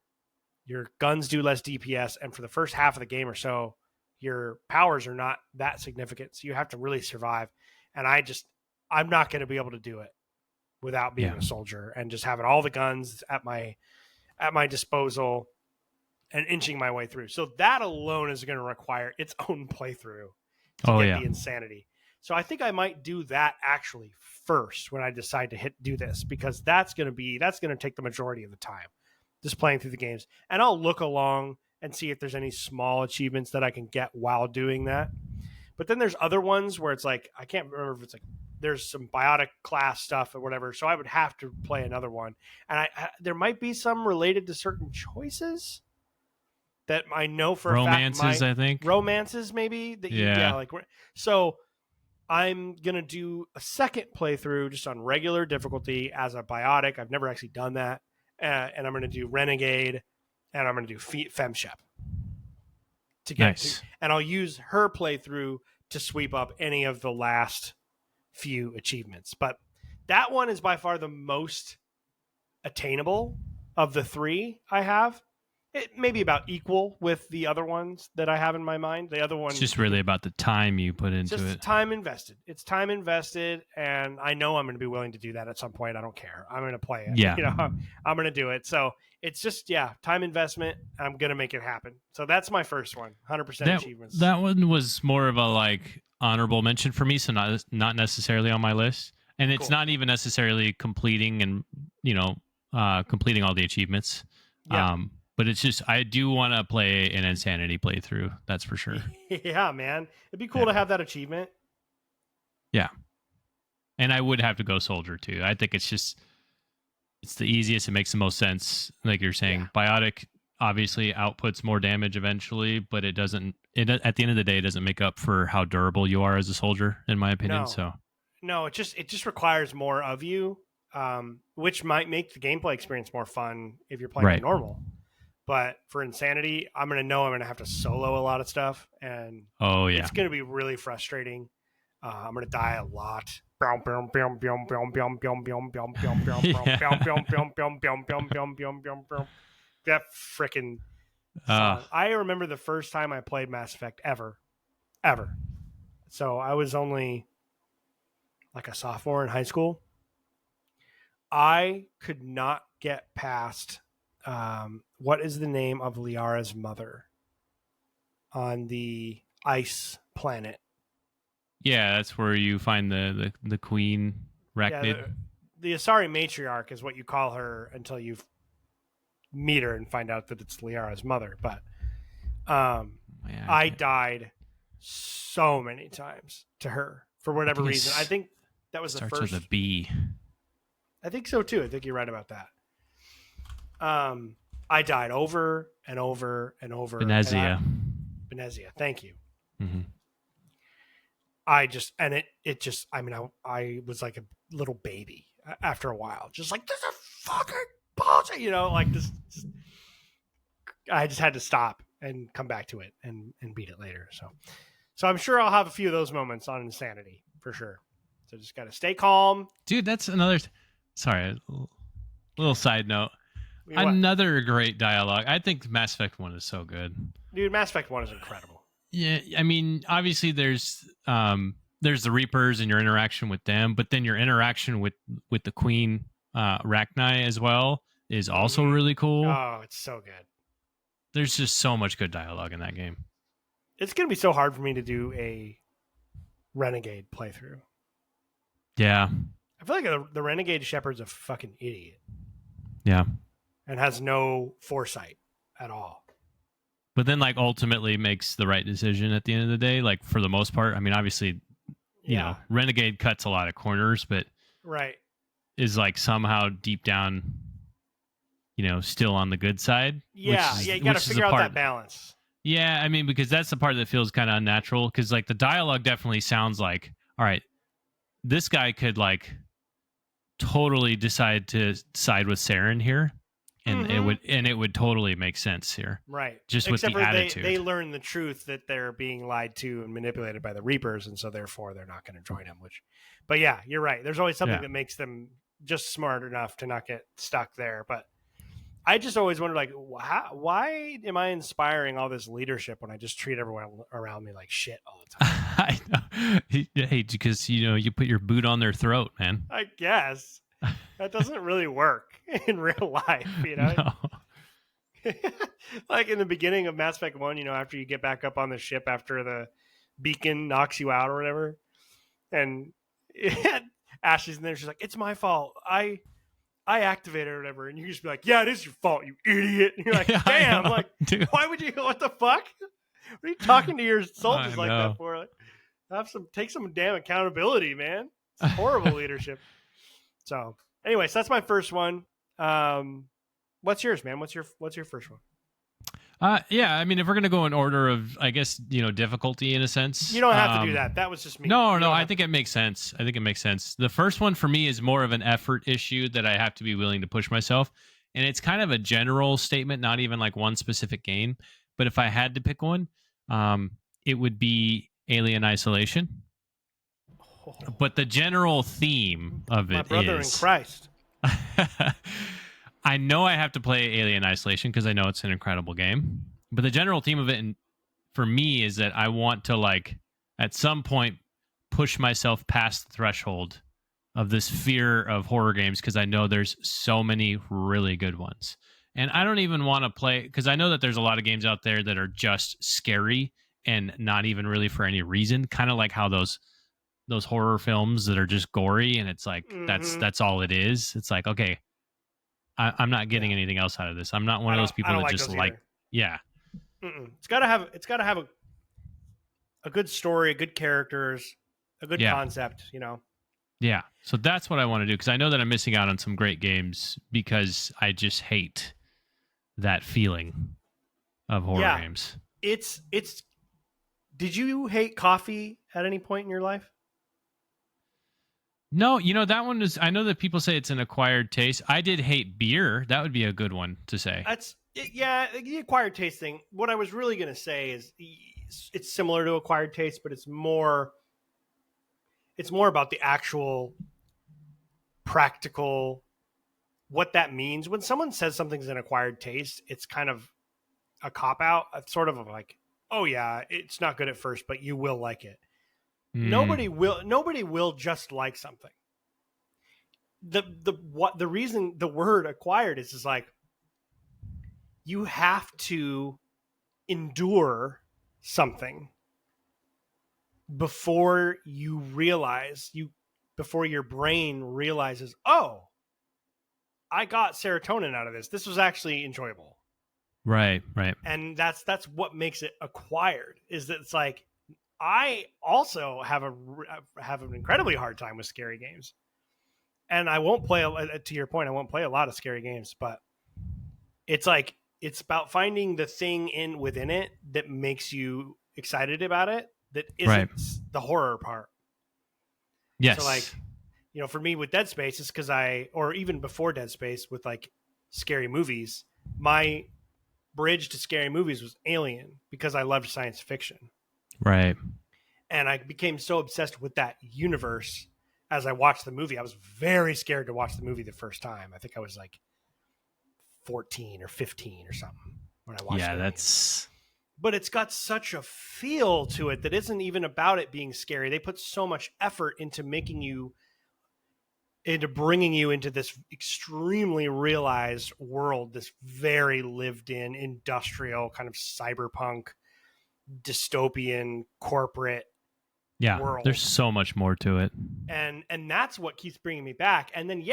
Your guns do less DPS. And for the first half of the game or so, your powers are not that significant. So you have to really survive. And I'm not going to be able to do it without being a soldier and just having all the guns at my disposal and inching my way through. So that alone is going to require its own playthrough to get the insanity. So I think I might do that actually first when I decide to do this, because that's going to take the majority of the time, just playing through the games. And I'll look along and see if there's any small achievements that I can get while doing that. But then there's other ones where it's like, I can't remember if it's like, there's some biotic class stuff or whatever. So I would have to play another one. And there might be some related to certain choices that I know for romances, a fact. I think. Romances, maybe. So I'm going to do a second playthrough just on regular difficulty as a biotic. I've never actually done that. And I'm going to do Renegade, and I'm going to do Femshep to get to. And I'll use her playthrough to sweep up any of the last few achievements. But that one is by far the most attainable of the 3 I have. It may be about equal with the other ones that I have in my mind. The other one, it's just really about the time you put into it. Time invested. It's time invested, and I know I'm going to be willing to do that at some point. I don't care. I'm going to play it. Yeah. I'm going to do it. So it's just, time investment. I'm going to make it happen. So that's my first one, 100% achievements. That one was more of a like honorable mention for me, so not necessarily on my list. And it's not even necessarily completing and, completing all the achievements. Yeah. But it's just, I do want to play an insanity playthrough. That's for sure. Yeah, man. It'd be cool to have that achievement. Yeah. And I would have to go soldier too. I think it's the easiest. It makes the most sense. Like you're saying, biotic obviously outputs more damage eventually, but at the end of the day, it doesn't make up for how durable you are as a soldier, in my opinion. No, it just requires more of you, which might make the gameplay experience more fun if you're playing normal. But for insanity, I'm going to have to solo a lot of stuff, and it's going to be really frustrating. I'm going to die a lot. That freaking song. I remember the first time I played Mass Effect ever. So I was only like a sophomore in high school. I could not get past what is the name of Liara's mother on the ice planet? Yeah, that's where you find the queen Rachnid. Yeah, the Asari matriarch is what you call her until you meet her and find out that it's Liara's mother. But I died so many times to her for whatever reason. I think that was the first. Starts with a B. I think so too. I think you're right about that. I died over and over and over. Benezia. Thank you. Mm-hmm. I was like a little baby after a while, just like, this is fucking bullshit, like this. I just had to stop and come back to it and beat it later. So I'm sure I'll have a few of those moments on Insanity for sure. So just got to stay calm. Dude, that's another, sorry, a little side note. What? Another great dialogue. I think Mass Effect 1 is so good. Dude, Mass Effect 1 is incredible. Yeah, I mean, obviously there's the Reapers and your interaction with them, but then your interaction with the Queen Rachni as well is also really cool. Oh, it's so good. there's just so much good dialogue in that game. It's going to be so hard for me to do a Renegade playthrough. Yeah. I feel like the Renegade Shepherd's a fucking idiot. Yeah. And has no foresight at all. But then, like, ultimately makes the right decision at the end of the day. Like, for the most part, I mean, obviously, you know, Renegade cuts a lot of corners, but is like somehow deep down, you know, still on the good side. Yeah, you got to figure out that balance. Yeah, I mean, because that's the part that feels kind of unnatural. Because like the dialogue definitely sounds like, all right, this guy could like totally decide to side with Saren here. And it would totally make sense here. Right. Just except with the attitude. They learn the truth that they're being lied to and manipulated by the Reapers, and so therefore they're not going to join them. But yeah, you're right. There's always something that makes them just smart enough to not get stuck there. But I just always wonder, like, why am I inspiring all this leadership when I just treat everyone around me like shit all the time? I know. Hey, because, you know, you put your boot on their throat, man. I guess. That doesn't really work in real life, you know? No. Like in the beginning of Mass Effect 1, you know, after you get back up on the ship after the beacon knocks you out or whatever, and Ashley's in there, she's like, it's my fault. I activated or whatever, and you just be like, yeah, it is your fault, you idiot. And you're like, damn, like, dude. Why would you, what the fuck? What are you talking to your soldiers like that for? Like, take some damn accountability, man. It's horrible leadership. So, anyways, that's my first one. What's yours, man? What's your first one? Yeah, I mean, if we're gonna go in order of, I guess, you know, difficulty in a sense. You don't have to do that. That was just me. No, I think it makes sense. The first one for me is more of an effort issue that I have to be willing to push myself, and it's kind of a general statement, not even like one specific game. But if I had to pick one, it would be Alien Isolation. But the general theme of it is... My brother in Christ. I know I have to play Alien Isolation because I know it's an incredible game. But the general theme of it, for me, is that I want to, like, at some point, push myself past the threshold of this fear of horror games because I know there's so many really good ones. And I don't even want to play... Because I know that there's a lot of games out there that are just scary and not even really for any reason. Kind of like how those horror films that are just gory and it's like that's all it is. It's like, okay, I'm not getting anything else out of this. I'm not one of those people that just like It's gotta have a good story, good characters, a good concept, you know. Yeah, so that's what I want to do because I know that I'm missing out on some great games because I just hate that feeling of horror games. It's did you hate coffee at any point in your life? No, you know, that one is, I know that people say it's an acquired taste. I did hate beer. That would be a good one to say. The acquired taste thing. What I was really going to say is it's similar to acquired taste, but it's more about the actual practical, what that means. When someone says something's an acquired taste, it's kind of a cop-out. It's sort of like, oh yeah, it's not good at first, but you will like it. Nobody will just like something. The reason the word acquired is like you have to endure something before you realize before your brain realizes, oh, I got serotonin out of this. This was actually enjoyable. Right. And that's what makes it acquired, is that it's like, I also have an incredibly hard time with scary games, and I won't play. To your point, I won't play a lot of scary games, but it's like it's about finding the thing within it that makes you excited about it. That isn't the horror part. Yes. So, like, you know, for me with Dead Space, it's because or even before Dead Space with like scary movies, my bridge to scary movies was Alien because I loved science fiction. Right. And I became so obsessed with that universe as I watched the movie. I was very scared to watch the movie the first time. I think I was like 14 or 15 or something when I watched it. Yeah, that's... But it's got such a feel to it that isn't even about it being scary. They put so much effort into making you into bringing you into this extremely realized world, this very lived in industrial kind of cyberpunk dystopian corporate Yeah, world. there's so much more to it. And that's what keeps bringing me back. And then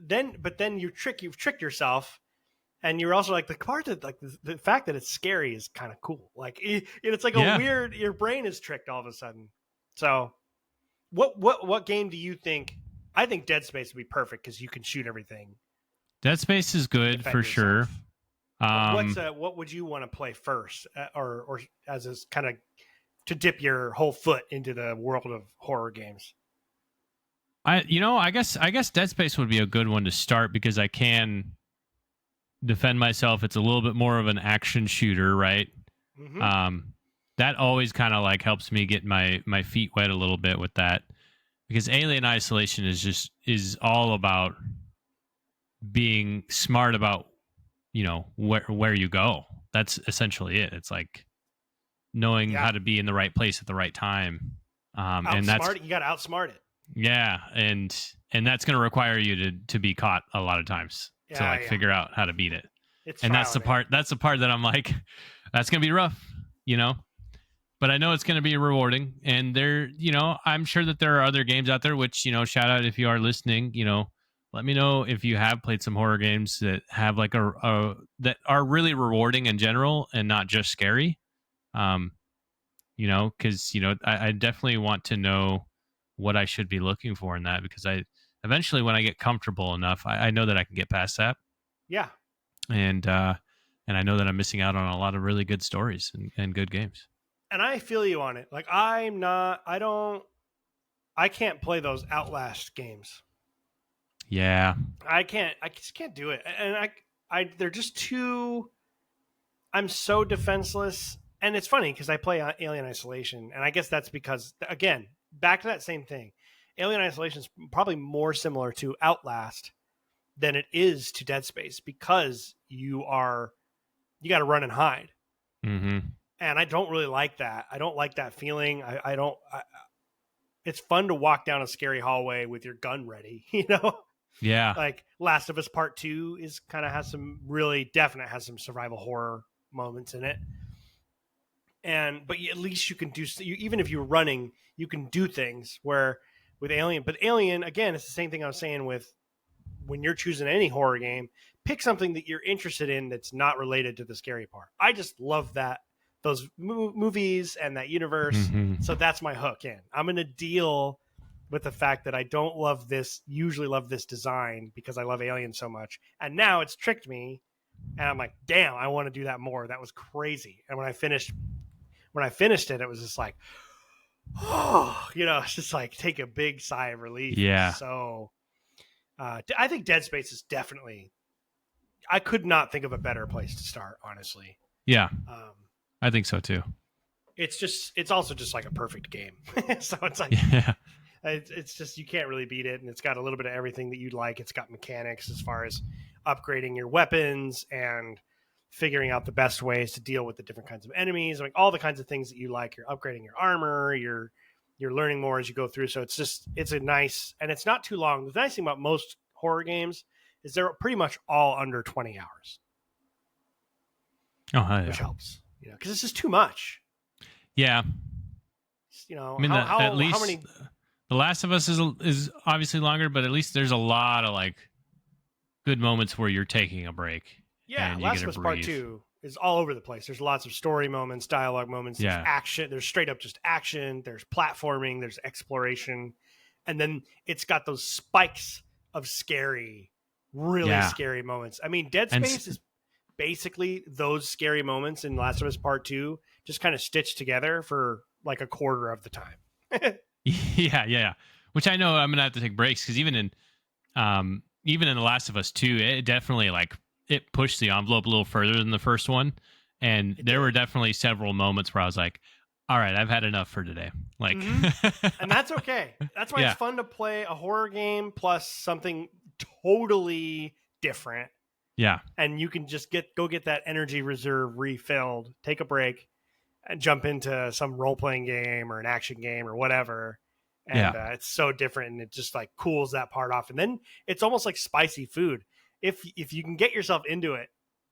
then you've tricked yourself, and you're also like, the part that, like, the fact that it's scary is kind of cool. Like it's like a weird, your brain is tricked all of a sudden. So what game do you think? I think Dead Space would be perfect because you can shoot everything. Dead Space is good for sure. What would you want to play first, or as a kind of to dip your whole foot into the world of horror games? I guess Dead Space would be a good one to start because I can defend myself. It's a little bit more of an action shooter, right? Mm-hmm. That always kind of like helps me get my feet wet a little bit with that, because Alien Isolation is all about being smart about, where you go. That's essentially it. It's like knowing how to be in the right place at the right time. And that's, you got to outsmart it. Yeah, and that's going to require you to be caught a lot of times to figure out how to beat it. That's the part that I'm like, that's going to be rough, but I know it's going to be rewarding. And I'm sure that there are other games out there, which, shout out if you are listening, let me know if you have played some horror games that have like that are really rewarding in general and not just scary. Because, I definitely want to know what I should be looking for in that, because eventually when I get comfortable enough, I know that I can get past that. Yeah. And I know that I'm missing out on a lot of really good stories and good games. And I feel you on it. Like, I can't play those Outlast games. Yeah. I just can't do it. And they're just too, I'm so defenseless. And it's funny because I play Alien Isolation, and I guess that's because, again, back to that same thing. Alien Isolation is probably more similar to Outlast than it is to Dead Space, because you got to run and hide. Mm-hmm. And I don't really like that. I don't like that feeling. It's fun to walk down a scary hallway with your gun ready, Yeah. Like Last of Us Part 2 has some survival horror moments in it. But at least you can do, even if you're running, you can do things where with Alien. But Alien, again, it's the same thing I was saying with when you're choosing any horror game, pick something that you're interested in that's not related to the scary part. I just love those movies and that universe. Mm-hmm. So that's my hook in. I'm going to deal with the fact that I don't usually love this design because I love Alien so much. And now it's tricked me. And I'm like, damn, I want to do that more. That was crazy. And when I finished it, it was just like, oh, it's just like take a big sigh of relief. Yeah. So I think Dead Space is definitely, I could not think of a better place to start, honestly. Yeah. I think so too. It's also just like a perfect game. So it's like, it's just, you can't really beat it. And it's got a little bit of everything that you'd like. It's got mechanics as far as upgrading your weapons and figuring out the best ways to deal with the different kinds of enemies, like all the kinds of things that you like. You're upgrading your armor, you're learning more as you go through. So it's a nice, and it's not too long. The nice thing about most horror games is they're pretty much all under 20 hours. Oh, yeah. Which helps, because it's just too much. Yeah. I mean, at least how many... The Last of Us is obviously longer, but at least there's a lot of like good moments where you're taking a break. Yeah, Last of Us Part 2 is all over the place. There's lots of story moments, dialogue moments, there's action, there's straight up just action, there's platforming, there's exploration, and then it's got those spikes of scary, really scary moments. I mean, Dead Space is basically those scary moments in Last of Us Part 2 just kind of stitched together for like a quarter of the time. Yeah. Which I know I'm going to have to take breaks, because even in The Last of Us 2, it definitely it pushed the envelope a little further than the first one. And there were definitely several moments where I was like, all right, I've had enough for today. Like, and that's okay. That's why it's fun to play a horror game plus something totally different. Yeah. And you can just go get that energy reserve refilled, take a break, and jump into some role-playing game or an action game or whatever, and it's so different, and it just like cools that part off. And then it's almost like spicy food. If you can get yourself into it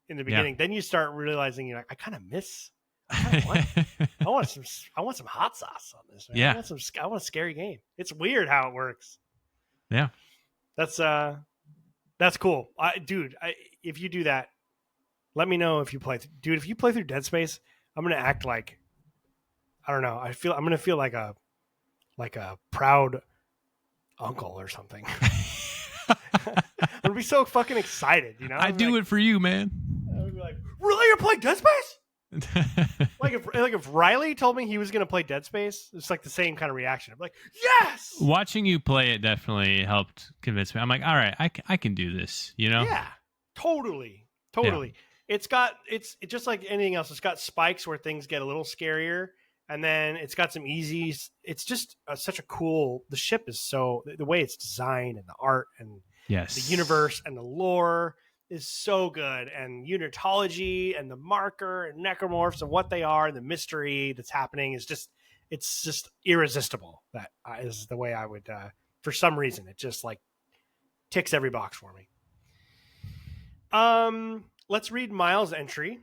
in the beginning, then you start realizing you're like, I kind of miss. I want some hot sauce on this. Man. Yeah, I want a scary game. It's weird how it works. Yeah, that's cool, if you do that, let me know if you play. Dude, if you play through Dead Space, I'm gonna act like, I don't know. I'm gonna feel like a proud uncle or something. I'm gonna be so fucking excited, you know. I do it for you, man. I would be like, really, you're playing Dead Space? like if Riley told me he was gonna play Dead Space, it's like the same kind of reaction. I'm like, yes. Watching you play it definitely helped convince me. I'm like, all right, I can do this. You know? Yeah, totally. Yeah. It's just like anything else. It's got spikes where things get a little scarier, and then it's got some easies. It's just such a cool. The ship is the way it's designed, and the art, and the universe and the lore is so good, and unitology and the marker and necromorphs and what they are, and the mystery that's happening is just irresistible. That is the way I would, for some reason, it just like ticks every box for me. Let's read Miles' entry.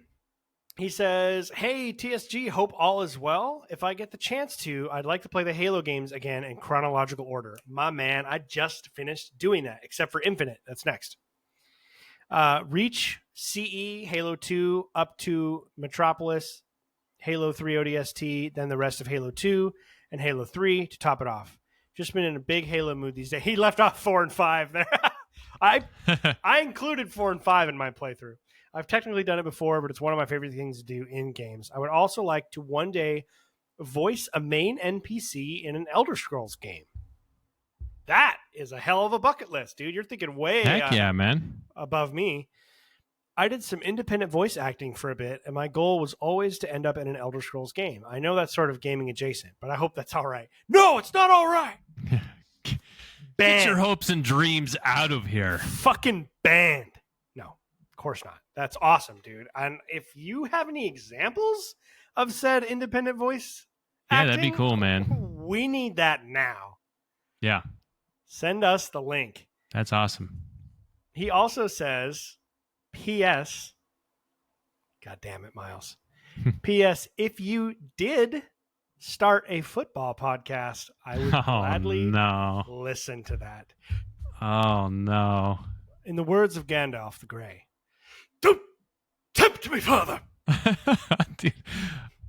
He says, hey, TSG, hope all is well. If I get the chance to, I'd like to play the Halo games again in chronological order. My man, I just finished doing that, except for Infinite. That's next. Reach, CE, Halo 2, up to Metropolis, Halo 3 ODST, then the rest of Halo 2, and Halo 3 to top it off. Just been in a big Halo mood these days. He left off 4 and 5 there. I included 4 and 5 in my playthrough. I've technically done it before, but it's one of my favorite things to do in games. I would also like to one day voice a main NPC in an Elder Scrolls game. That is a hell of a bucket list, dude. You're thinking way man, above me. I did some independent voice acting for a bit, and my goal was always to end up in an Elder Scrolls game. I know that's sort of gaming adjacent, but I hope that's all right. No, it's not all right. Get your hopes and dreams out of here. Fucking banned. No, of course not. That's awesome, dude. And if you have any examples of said independent voice acting, that'd be cool, man. We need that now. Yeah. Send us the link. That's awesome. He also says, P.S. God damn it, Miles. P.S. If you did start a football podcast, I would gladly listen to that. Oh, no. In the words of Gandalf the Grey, don't tempt me further. Dude,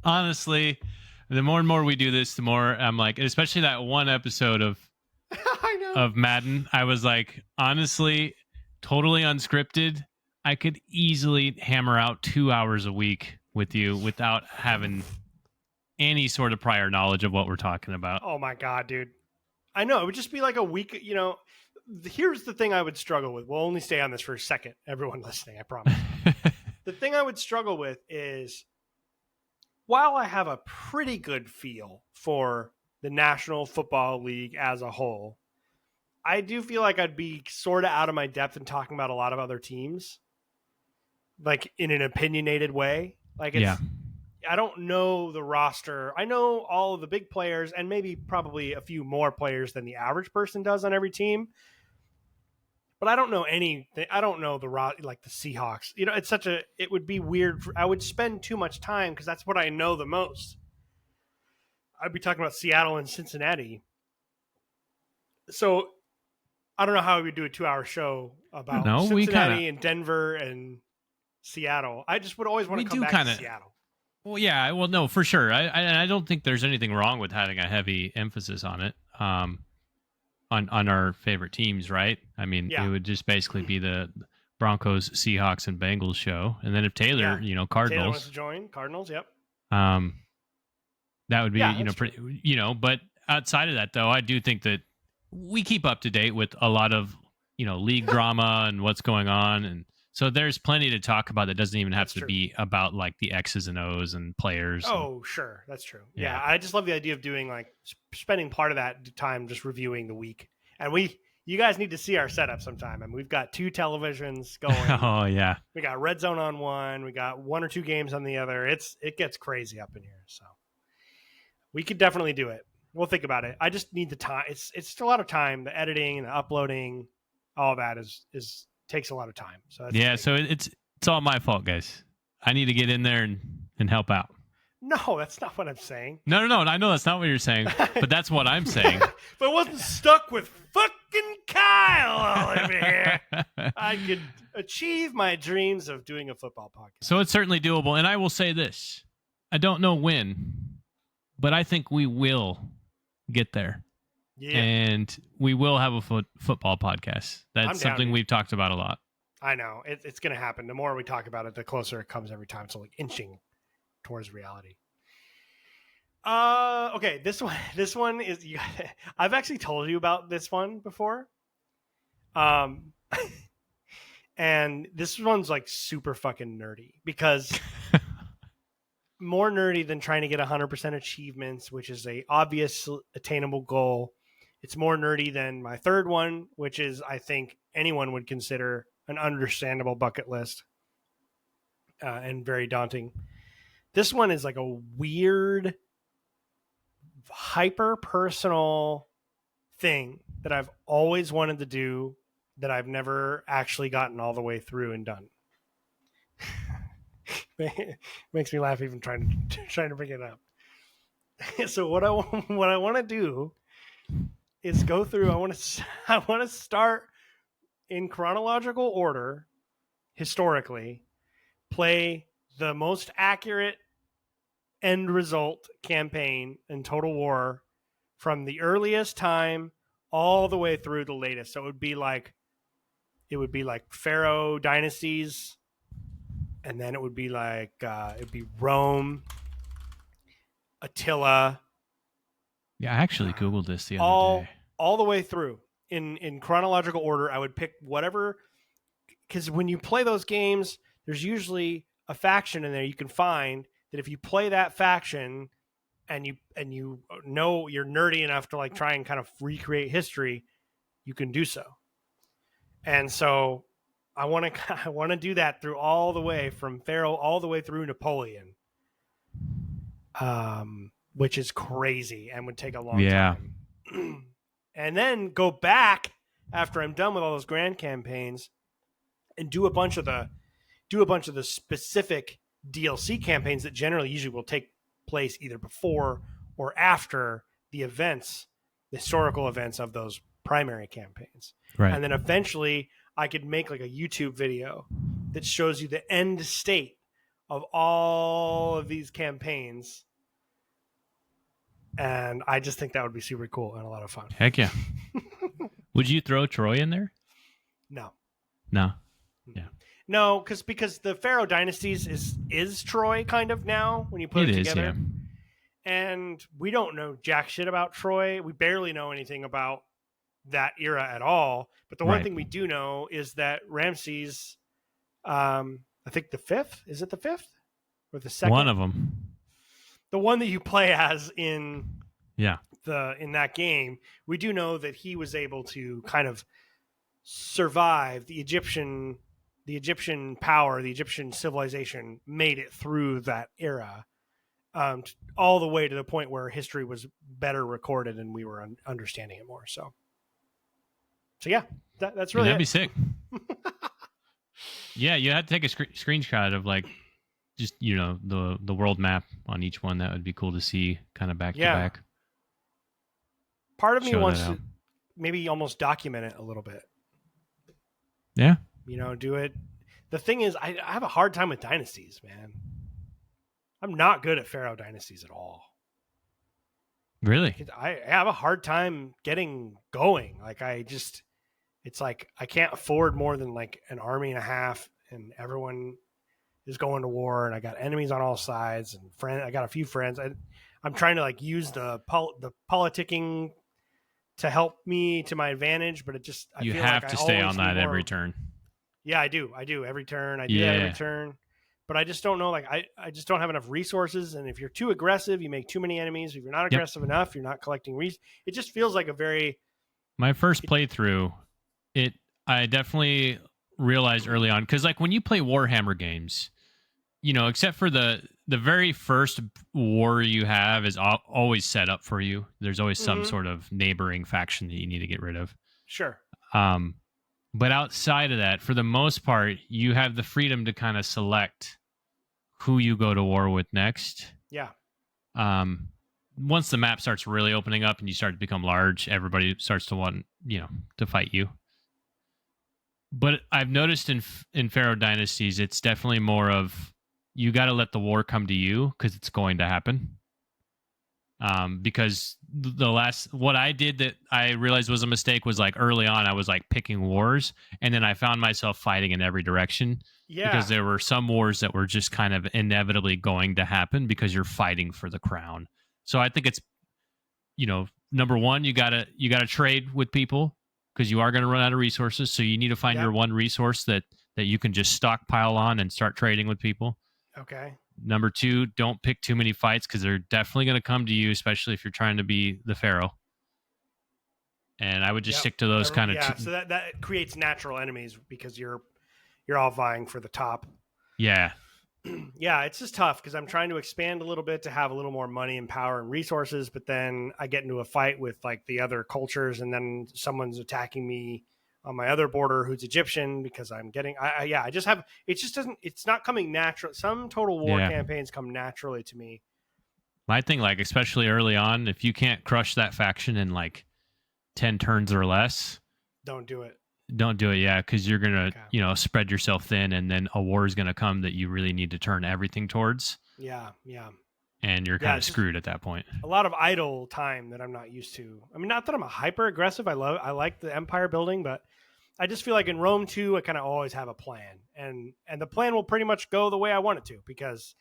honestly, the more and more we do this, the more I'm like, especially that one episode of Madden, I was like, honestly, totally unscripted. I could easily hammer out 2 hours a week with you without having any sort of prior knowledge of what we're talking about. Oh my God, dude. I know. It would just be like a week, you know. Here's the thing I would struggle with. We'll only stay on this for a second, everyone listening, I promise. The thing I would struggle with is, while I have a pretty good feel for the National Football League as a whole, I do feel like I'd be sort of out of my depth in talking about a lot of other teams, like in an opinionated way. Like, I don't know the roster. I know all of the big players and maybe probably a few more players than the average person does on every team. But I don't know anything. I don't know the Seahawks. You know, it would be weird. I would spend too much time because that's what I know the most. I'd be talking about Seattle and Cincinnati. So I don't know how we would do a 2-hour show about Cincinnati and Denver and Seattle. I just would always want to come back to Seattle. Well, yeah. Well, no, for sure. I don't think there's anything wrong with having a heavy emphasis on it. On our favorite teams, right? I mean, it would just basically be the Broncos, Seahawks, and Bengals show, and then if Taylor, Cardinals, Taylor wants to join Cardinals, yep. That would be, pretty, But outside of that, though, I do think that we keep up to date with a lot of, league drama and what's going on, and so there's plenty to talk about that doesn't even have to be about like the X's and O's and players. Oh, sure. That's true. Yeah. I just love the idea of doing like spending part of that time just reviewing the week. And you guys need to see our setup sometime. I mean, we've got 2 televisions going. Oh yeah. We got Red Zone on one. We got 1 or 2 games on the other. It gets crazy up in here. So we could definitely do it. We'll think about it. I just need the time. It's a lot of time. The editing and the uploading, all of that is takes a lot of time. So that's Yeah, so it's all my fault, guys. I need to get in there and help out. no, that's not what I'm saying. No. I know that's not what you're saying, but that's what I'm saying. If I wasn't stuck with fucking Kyle over here, I could achieve my dreams of doing a football podcast. So it's certainly doable. And I will say this. I don't know when, but I think we will get there. Yeah. And we will have a football podcast. That's something we've talked about a lot. I know. It's going to happen. The more we talk about it, the closer it comes every time. So like inching towards reality. Okay. This one is, I've actually told you about this one before. And this one's like super fucking nerdy because more nerdy than trying to get 100% achievements, which is a obvious attainable goal. It's more nerdy than my third one, which is, I think anyone would consider an understandable bucket list and very daunting. This one is like a weird, hyper personal thing that I've always wanted to do that I've never actually gotten all the way through and done. Makes me laugh even trying to bring it up. So what I want to do is go through. I want to start in chronological order, historically, play the most accurate end result campaign in Total War from the earliest time all the way through the latest. So it would be like Pharaoh dynasties, and then it would be like it'd be Rome, Attila. Yeah, I actually Googled this the other day. All the way through in chronological order. I would pick whatever, because when you play those games, there's usually a faction in there you can find that if you play that faction and you know you're nerdy enough to like try and kind of recreate history, you can do so. And so I want to do that through all the way from Pharaoh all the way through Napoleon, which is crazy and would take a long time. And then go back after I'm done with all those grand campaigns and do a bunch of the specific DLC campaigns that generally usually will take place either before or after the events, the historical events of those primary campaigns. Right. And then eventually I could make like a YouTube video that shows you the end state of all of these campaigns. And I just think that would be super cool and a lot of fun. Heck yeah. Would you throw Troy in there? No. Yeah. No, because the Pharaoh dynasties is Troy kind of now when you put it together. Yeah. And we don't know jack shit about Troy. We barely know anything about that era at all. But the one thing we do know is that Ramses, I think the fifth, is it the fifth or the second? One of them. The one that you play as in that game, we do know that he was able to kind of survive the Egyptian power, the Egyptian civilization made it through that era, all the way to the point where history was better recorded and we were understanding it more. So yeah, that's really that'd be sick. Yeah, you had to take a screenshot of like just the world map on each one. That would be cool to see, kind of back to back. Part of me wants to maybe almost document it a little bit. Yeah. Do it. The thing is, I have a hard time with dynasties, man. I'm not good at Pharaoh dynasties at all. Really? I have a hard time getting going. Like it's like I can't afford more than like an army and a half, and everyone is going to war, and I got enemies on all sides, and I got a few friends. I'm trying to like use the politicking to help me to my advantage, but you have to stay on that every turn. Yeah, I do every turn. I do that every turn, but I just don't know. Like I just don't have enough resources. And if you're too aggressive, you make too many enemies. If you're not aggressive enough, you're not collecting it just feels like my first playthrough, I definitely realized early on, because like when you play Warhammer games, except for the very first war you have is always set up for you. There's always some Mm-hmm. sort of neighboring faction that you need to get rid of. Sure. Um, but outside of that, for the most part, you have the freedom to kind of select who you go to war with next. Yeah. Um, Once the map starts really opening up and you start to become large, everybody starts to want, to fight you. But I've noticed in Pharaoh dynasties, it's definitely more of you got to let the war come to you because it's going to happen. Because the last what I did that I realized was a mistake was like early on I was like picking wars, and then I found myself fighting in every direction because Yeah. there were some wars that were just kind of inevitably going to happen because you're fighting for the crown. So I think it's, number one, you gotta trade with people because you are going to run out of resources. So you need to find your Yep. one resource that you can just stockpile on and start trading with people. Okay. Number two, don't pick too many fights because they're definitely going to come to you, especially if you're trying to be the pharaoh. And I would just Yep. stick to those kind of Yeah. So that creates natural enemies because you're all vying for the top. yeah, Yeah, it's just tough because I'm trying to expand a little bit to have a little more money and power and resources, but then I get into a fight with like the other cultures, and then someone's attacking me on my other border who's Egyptian because I'm getting. Yeah, I just have. It just doesn't. It's not coming natural. Some Total War yeah. campaigns come naturally to me. My thing, like especially early on, if you can't crush that faction in like 10 turns or less, Don't do it. don't do it. Yeah, because you're gonna Okay. spread yourself thin, and then a war is gonna come that you really need to turn everything towards, Yeah, yeah, and you're yeah. kind of It's just screwed at that point. a lot of idle time that I'm not used to. I mean, not that I'm a hyper aggressive. I like the empire building, but I just feel like in Rome 2, I kind of always have a plan, and the plan will pretty much go the way I want it to because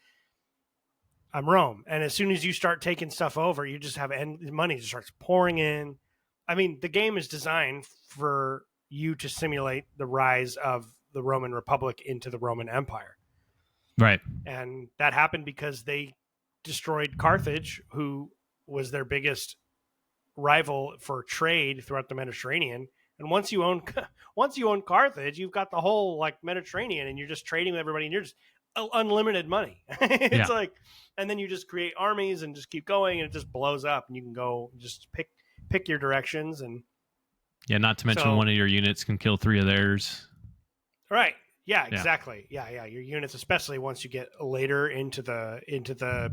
I'm Rome. And as soon as you start taking stuff over, you just have money just starts pouring in. I mean, the game is designed for you to simulate the rise of the Roman Republic into the Roman Empire, Right. and that happened because they destroyed Carthage, who was their biggest rival for trade throughout the Mediterranean. And once you own Carthage, you've got the whole like Mediterranean, and you're just trading with everybody, and you're just unlimited money. It's Yeah. like, and then you just create armies and just keep going, and it just blows up, and you can go just pick your directions, and Yeah. Not to mention so one of your units can kill three of theirs. right. Yeah, Yeah. exactly. Yeah. Your units, especially once you get later into the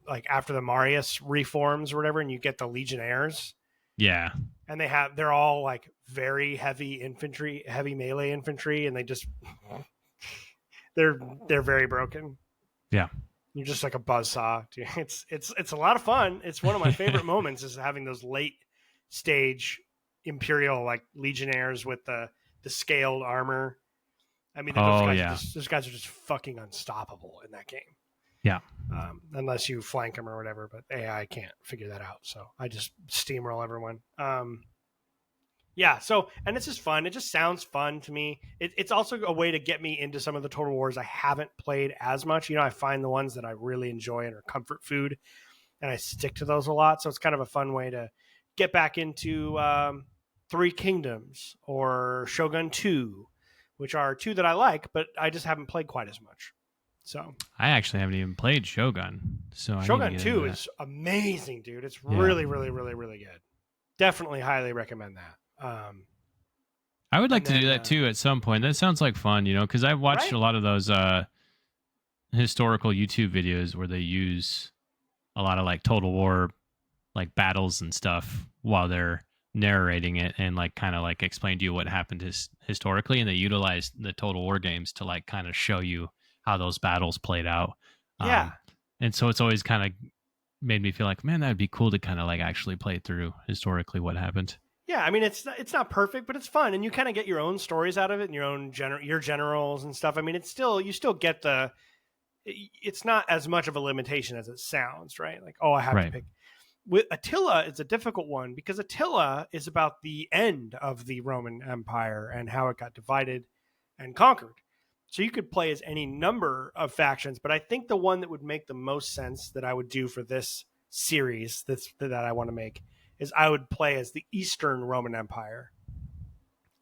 like after the Marius reforms or whatever, and you get the Legionnaires, Yeah. and they're all like very heavy infantry, heavy melee infantry, and they're they're very broken. Yeah. You're just like a buzzsaw. It's a lot of fun. It's one of my favorite moments is having those late stage Imperial like Legionnaires with the scaled armor. I mean, Oh yeah. those guys are just fucking unstoppable in that game. Yeah. Unless you flank them or whatever, but AI can't figure that out. So I just steamroll everyone. Yeah, so, and it's just fun. It just sounds fun to me. It's also a way to get me into some of the Total Wars I haven't played as much. I find the ones that I really enjoy and are comfort food, and I stick to those a lot. So it's kind of a fun way to get back into Three Kingdoms or Shogun 2, which are two that I like, but I just haven't played quite as much. So I actually haven't even played Shogun, so I need to Shogun get 2 into that. is amazing, dude. It's Yeah. really, really, really, really good. Definitely highly recommend that. I would like And to do then, that too at some point. That sounds like fun, because I've watched right? a lot of those historical YouTube videos where they use a lot of like Total War like battles and stuff while they're narrating it and like kind of like explain to you what happened historically, and they utilize the Total War games to like kind of show you how those battles played out. Yeah. And so it's always kind of made me feel like, man, that'd be cool to kind of like actually play through historically what happened. Yeah, I mean it's not perfect, but it's fun, and you kind of get your own stories out of it, and your generals and stuff. I mean, you still get it's not as much of a limitation as it sounds, right? Like, oh, I have to Right. pick. With Attila, it's a difficult one because Attila is about the end of the Roman Empire and how it got divided and conquered. So you could play as any number of factions, but I think the one that would make the most sense that I would do for this series that I want to make is I would play as the Eastern Roman Empire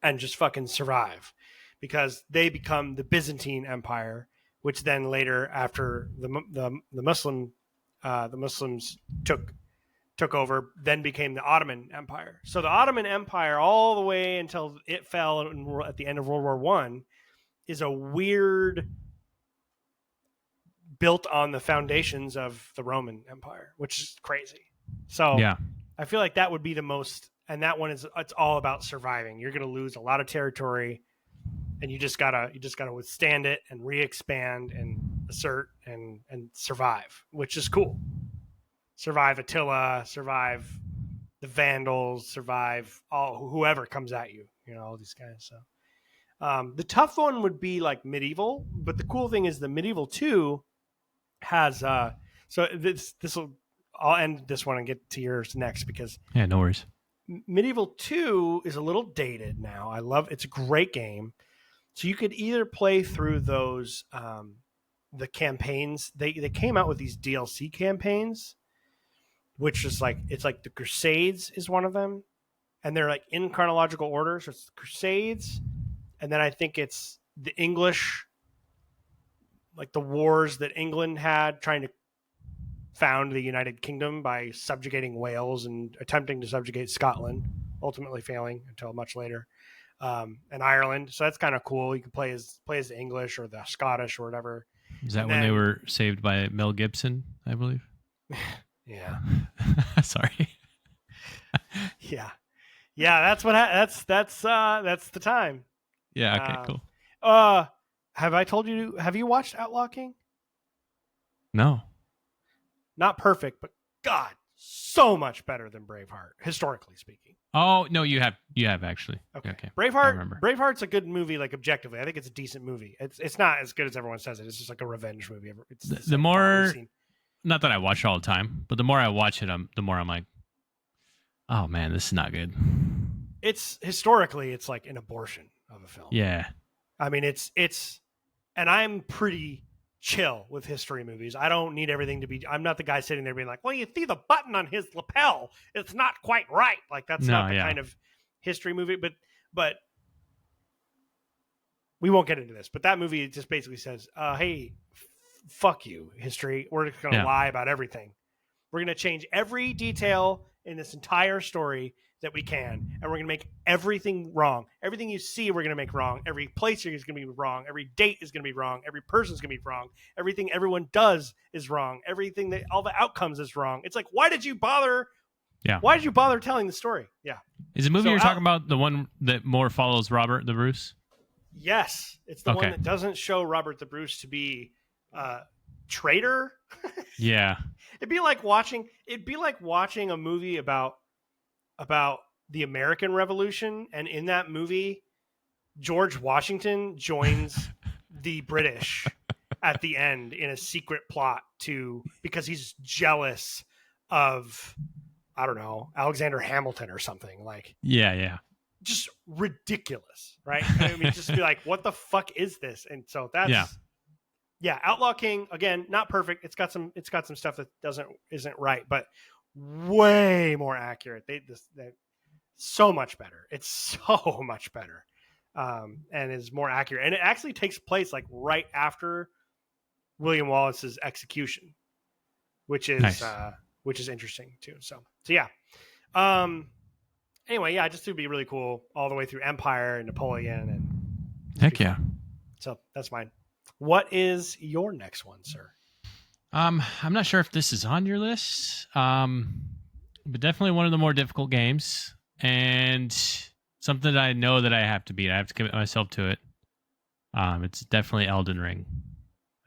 and just fucking survive because they become the Byzantine Empire, which then later, after the Muslims took over, then became the Ottoman Empire. So the Ottoman Empire, all the way until it fell at the end of World War One, is a weird, built on the foundations of the Roman Empire, which is crazy. So Yeah. I feel like that would be the most, and that one it's all about surviving. You're going to lose a lot of territory, and you just gotta withstand it and re-expand and assert and survive, which is cool. Survive Attila, survive the Vandals, survive whoever comes at you. You know, all these guys. So the tough one would be like medieval, but the cool thing is the medieval 2 has so this will, I'll end this one and get to yours next, because Yeah, no worries. medieval 2 is a little dated now. It's a great game. So you could either play through those the campaigns. They came out with these DLC campaigns, which is like, it's like the Crusades is one of them, and they're like in chronological order. So it's the Crusades, and then I think it's the English, like the wars that England had trying to found the United Kingdom by subjugating Wales and attempting to subjugate Scotland, ultimately failing until much later, and Ireland. So that's kind of cool. You can play as the English or the Scottish or whatever. Is that when they were saved by Mel Gibson, I believe? Yeah. Sorry. Yeah. That's what that's the time. Yeah. Okay. Cool. Have I told you? Have you watched Outlaw King? No. Not perfect, but God, so much better than Braveheart, historically speaking. Oh no, you have actually. Okay. I Braveheart. remember. Braveheart's a good movie, like objectively. I think it's a decent movie. It's not as good as everyone says it. It's just like a revenge movie. It's the more, not that I watch it all the time, but the more I watch it, the more I'm like, oh man, this is not good. It's historically, it's like an abortion of a film. Yeah. I mean, it's, and I'm pretty chill with history movies. I don't need everything to be, I'm not the guy sitting there being like, well, you see the button on his lapel, it's not quite right. Like, that's not the kind of history movie, but we won't get into this, but that movie just basically says, hey, fuck you, history. We're just going to lie about everything. We're going to change every detail in this entire story that we can, and we're going to make everything wrong. Everything you see, we're going to make wrong. Every place is going to be wrong. Every date is going to be wrong. Every person is going to be wrong. Everything everyone does is wrong. Everything that all the outcomes is wrong. It's like, why did you bother? Yeah. Why did you bother telling the story? Yeah. Is the movie you're talking about the one that more follows Robert the Bruce? Yes, it's the one that doesn't show Robert the Bruce to be traitor. Yeah. It'd be like watching a movie about the American Revolution, and in that movie, George Washington joins the British at the end in a secret plot because he's jealous of, I don't know, Alexander Hamilton or something. Like, yeah. Just ridiculous, right? I mean, just be like, what the fuck is this? And so that's Outlaw King, again, not perfect. It's got some stuff that isn't right, but way more accurate. They're so much better. It's so much better, and is more accurate. And it actually takes place like right after William Wallace's execution, which is interesting too. So yeah. Anyway, yeah, just to be really cool all the way through Empire and Napoleon, and heck yeah. So that's mine. What is your next one, sir? I'm not sure if this is on your list, but definitely one of the more difficult games, and something that I know that I have to beat. I have to commit myself to it. It's definitely Elden Ring.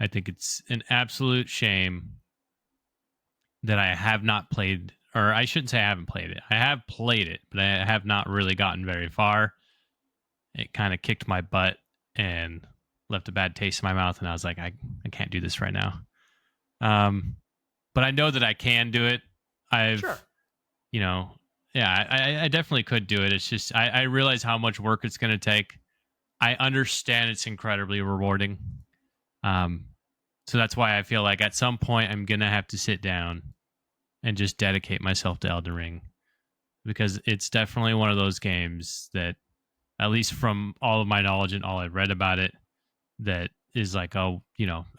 I think it's an absolute shame that I have not played, or I shouldn't say I haven't played it. I have played it, but I have not really gotten very far. It kind of kicked my butt and left a bad taste in my mouth, and I was like, I can't do this right now. But I know that I can do it. I definitely could do it. It's just, I realize how much work it's going to take. I understand it's incredibly rewarding. So that's why I feel like at some point I'm going to have to sit down and just dedicate myself to Elden Ring, because it's definitely one of those games that, at least from all of my knowledge and all I've read about it, that is like a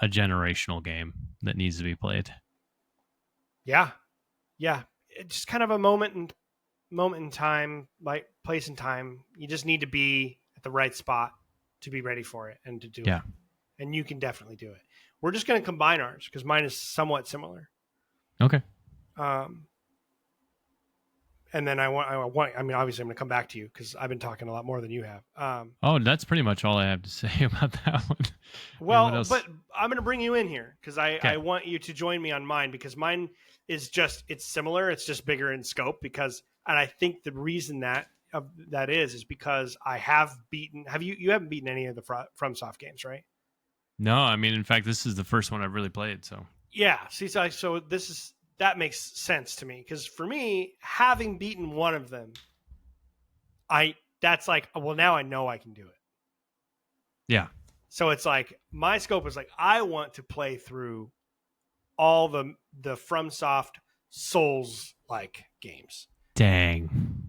generational game that needs to be played. Yeah, yeah. It's just kind of a moment in time, like place and time. You just need to be at the right spot to be ready for it and to do Yeah. it. And you can definitely do it. We're just going to combine ours because mine is somewhat similar. Okay. And then I want. I mean, obviously, I'm going to come back to you because I've been talking a lot more than you have. Oh, that's pretty much all I have to say about that one. I mean, what Well, else? but I'm going to bring you in here because I Okay. want you to join me on mine because mine is it's similar. It's just bigger in scope and I think the reason that is because I have beaten. You haven't beaten any of the FromSoft games, right? No, I mean, in fact, this is the first one I've really played. So Yeah. See, so that makes sense to me because for me, having beaten one of them, that's like, well, now I know I can do it. yeah. So it's like my scope is like I want to play through all the FromSoft Souls like games. Dang.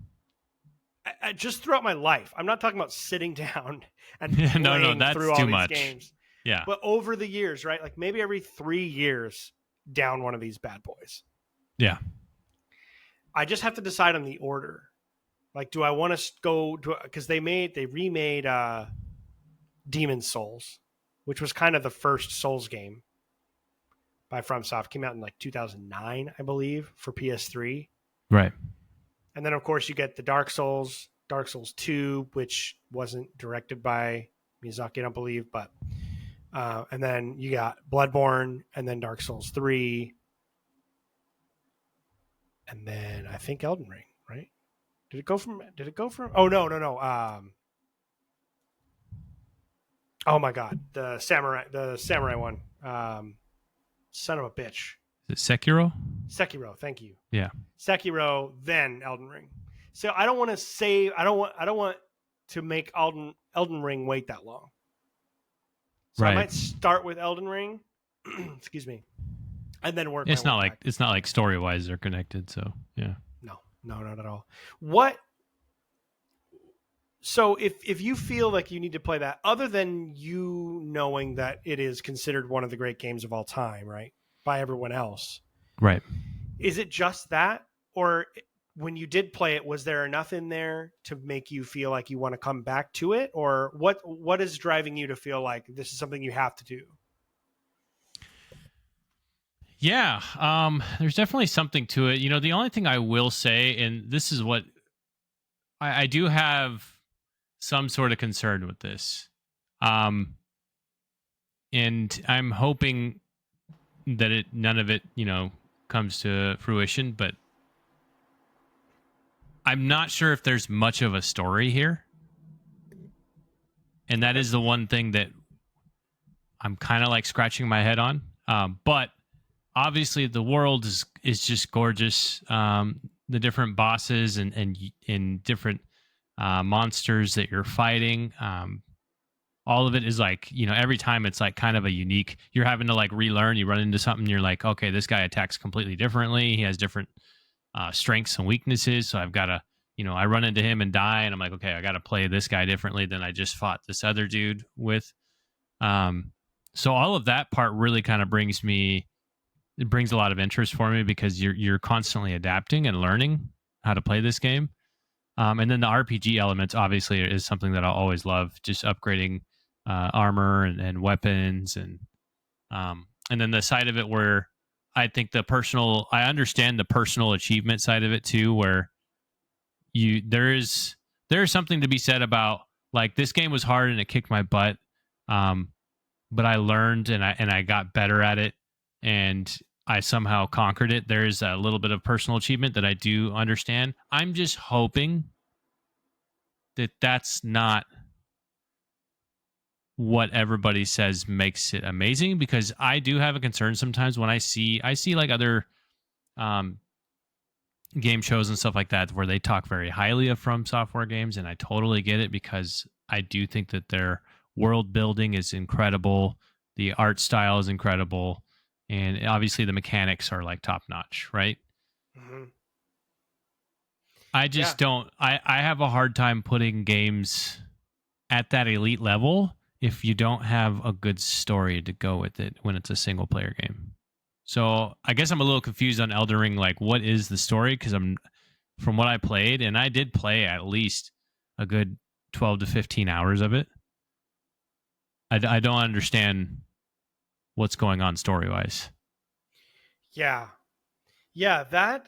I just throughout my life, I'm not talking about sitting down and Yeah, playing that's through all too these much. games. Yeah. But over the years, right? Like maybe every 3 years, down one of these bad boys. Yeah. I just have to decide on the order. Like, do I want to go to because they remade Demon's Souls, which was kind of the first Souls game by FromSoft. Came out in like 2009, I believe, for PS3. Right. And then, of course, you get the Dark Souls 2, which wasn't directed by Miyazaki, I don't believe. But and then you got Bloodborne, and then Dark Souls 3, and then I think Elden Ring, right? Did it go from? Oh no. Oh my God, the samurai one. Son of a bitch. Is it Sekiro? Sekiro. Thank you. Yeah. Sekiro, then Elden Ring. So I don't want to save. I don't want to make Elden Ring wait that long. So right. I might start with Elden Ring. Excuse me, and then work. It's my not way like back. it's not like story wise they're connected. So yeah. No, not at all. What? So if you feel like you need to play that, other than you knowing that it is considered one of the great games of all time, right, by everyone else, Right. is it just that, or when you did play it, was there enough in there to make you feel like you want to come back to it, or what is driving you to feel like this is something you have to do? Yeah. There's definitely something to it. The only thing I will say, and this is what I do have some sort of concern with this. And I'm hoping that none of it, comes to fruition, but I'm not sure if there's much of a story here. And that is the one thing that I'm kind of like scratching my head on. But obviously the world is just gorgeous. The different bosses and different monsters that you're fighting. All of it is like, every time it's like kind of a unique, you're having to like relearn. You run into something, you're like, okay, this guy attacks completely differently. He has different strengths and weaknesses. So I've got to, I run into him and die. And I'm like, okay, I got to play this guy differently than I just fought this other dude with. So all of that part really kind of brings a lot of interest for me because you're constantly adapting and learning how to play this game. And then the RPG elements obviously is something that I'll always love, just upgrading armor and weapons and then the side of it where I think I understand the personal achievement side of it too, where there's something to be said about like this game was hard and it kicked my butt, but I learned and I got better at it and I somehow conquered it. There's a little bit of personal achievement that I do understand. I'm just hoping that that's not what everybody says makes it amazing, because I do have a concern sometimes when I see like other um, game shows and stuff like that where they talk very highly of From Software games, and I totally get it because I do think that their world building is incredible, the art style is incredible, and obviously the mechanics are like top notch, right? Mm-hmm. I just don't. I have a hard time putting games at that elite level if you don't have a good story to go with it when it's a single player game. So I guess I'm a little confused on Elden Ring. Like, what is the story? Because I'm from what I played, and I did play at least a good 12 to 15 hours of it. I don't understand what's going on story wise. Yeah. That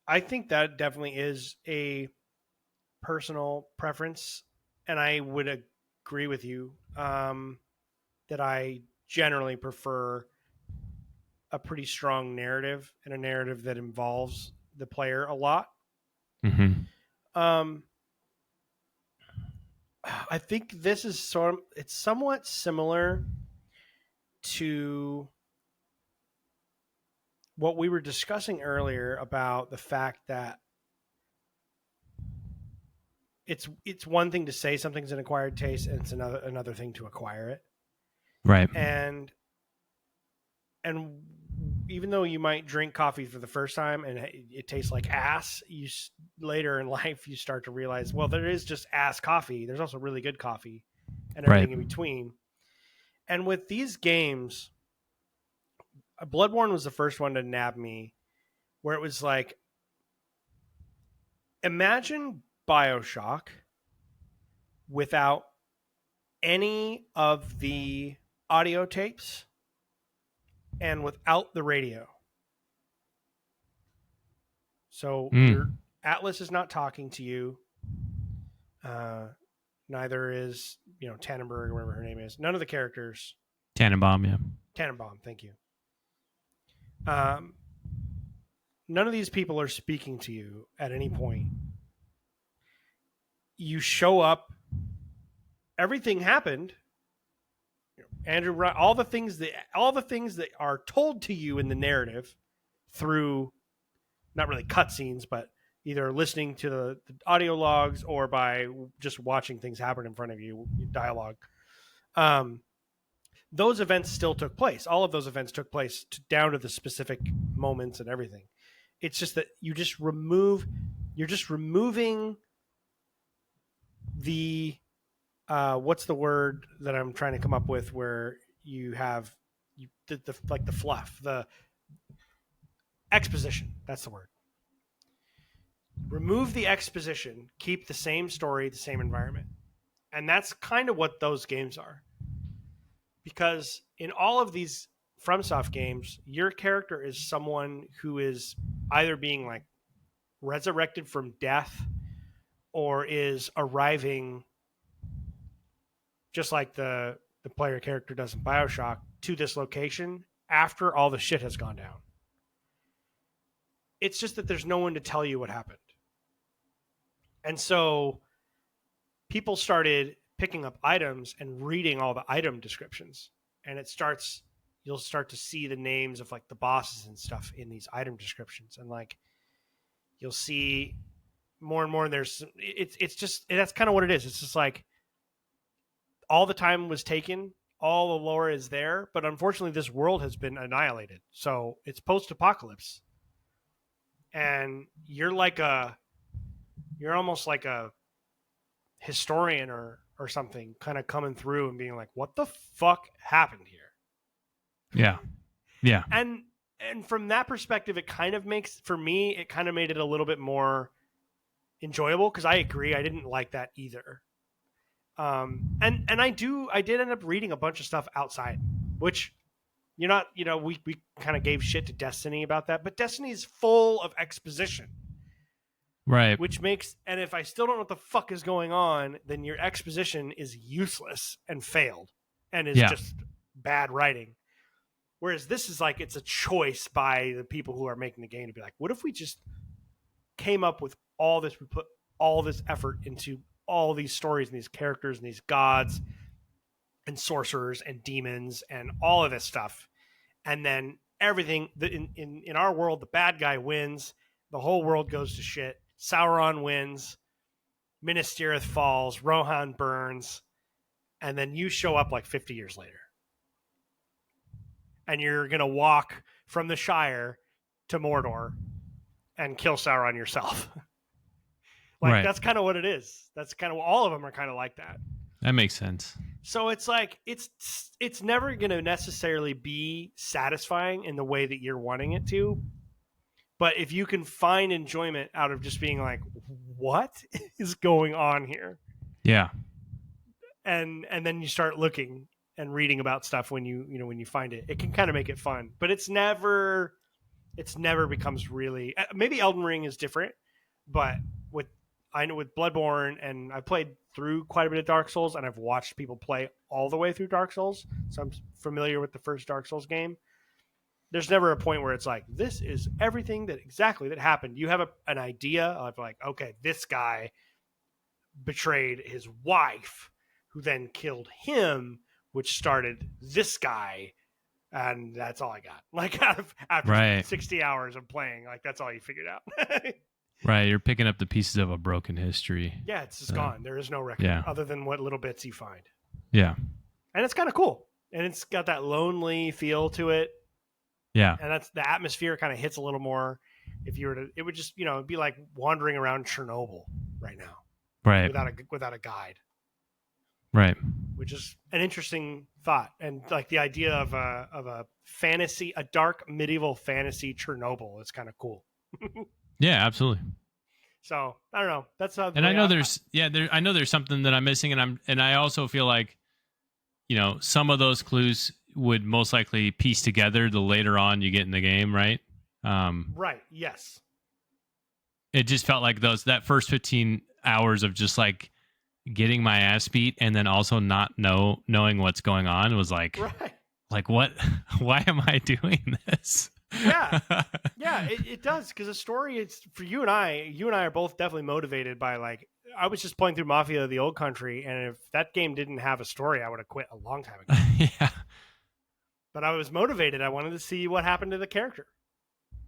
I think that definitely is a personal preference, and I would agree with you that I generally prefer a pretty strong narrative and a narrative that involves the player a lot. Mm-hmm. Um, I think this is it's somewhat similar to what we were discussing earlier about the fact that it's one thing to say something's an acquired taste, and it's another thing to acquire it. Right. And even though you might drink coffee for the first time and it tastes like ass, you later in life you start to realize, well, there is just ass coffee. There's also really good coffee and everything in between. And with these games, Bloodborne was the first one to nab me, where it was like, imagine BioShock without any of the audio tapes and without the radio. So your Atlas is not talking to you. Neither is, Tannenberg or whatever her name is. None of the characters. Tannenbaum, yeah. Tannenbaum, thank you. None of these people are speaking to you at any point. You show up. Everything happened. Andrew, all the things that are told to you in the narrative through not really cutscenes, but either listening to the audio logs or by just watching things happen in front of you, dialogue. Those events still took place. All of those events took place down to the specific moments and everything. It's just that you're just removing the what's the word that I'm trying to come up with, where you have the fluff, the exposition. That's the word. Remove the exposition, keep the same story, the same environment. And that's kind of what those games are. Because in all of these FromSoft games, your character is someone who is either being like resurrected from death or is arriving, just like the player character does in BioShock, to this location after all the shit has gone down. It's just that there's no one to tell you what happened. And so people started picking up items and reading all the item descriptions. And you'll start to see the names of like the bosses and stuff in these item descriptions. And like, you'll see more and more. And it's just, that's kind of what it is. It's just like all the time was taken. All the lore is there, but unfortunately this world has been annihilated. So it's post-apocalypse. And you're almost like a historian or something, kind of coming through and being like, what the fuck happened here? Yeah. And from that perspective, it kind of made it a little bit more enjoyable, because I agree, I didn't like that either. And I did end up reading a bunch of stuff outside, which we kind of gave shit to Destiny about that, but Destiny is full of exposition. Right. Which makes, and if I still don't know what the fuck is going on, then your exposition is useless and failed and is just bad writing. Whereas this is like, it's a choice by the people who are making the game to be like, what if we just came up with all this, we put all this effort into all these stories and these characters and these gods and sorcerers and demons and all of this stuff. And then everything in our world, the bad guy wins. The whole world goes to shit. Sauron wins, Minas Tirith falls, Rohan burns, and then you show up like 50 years later. And you're going to walk from the Shire to Mordor and kill Sauron yourself. That's kind of what it is. That's kind of, all of them are kind of like that. That makes sense. So it's like it's never going to necessarily be satisfying in the way that you're wanting it to. But if you can find enjoyment out of just being like, what is going on here? Yeah. And then you start looking and reading about stuff when when you find it. It can kind of make it fun, but it's never becomes really, maybe Elden Ring is different, but I know with Bloodborne, and I played through quite a bit of Dark Souls, and I've watched people play all the way through Dark Souls, so I'm familiar with the first Dark Souls game. There's never a point where it's like, this is everything that happened. You have an idea of like, okay, this guy betrayed his wife, who then killed him, which started this guy, and that's all I got. Like after 60 hours of playing, like that's all you figured out. Right, you're picking up the pieces of a broken history. Yeah, it's just gone. There is no record other than what little bits you find. Yeah. And it's kind of cool. And it's got that lonely feel to it. Yeah. And that's the atmosphere kind of hits a little more. If you were to, it would just, it'd be like wandering around Chernobyl right now. Right. Without a guide. Right. Which is an interesting thought. And like the idea of a fantasy, a dark medieval fantasy Chernobyl is kind of cool. Yeah, absolutely. So I don't know. That's how. And I know I know there's something that I'm missing, and I also feel like, some of those clues would most likely piece together the later on you get in the game, right? Right. Yes. It just felt like that first 15 hours of just like getting my ass beat, and then also not knowing what's going on was like, right. Like what? Why am I doing this? Yeah, it does, because the story, it's for you and I are both definitely motivated by, like, I was just playing through Mafia of the Old Country, and if that game didn't have a story, I would have quit a long time ago. Yeah. But I was motivated. I wanted to see what happened to the character.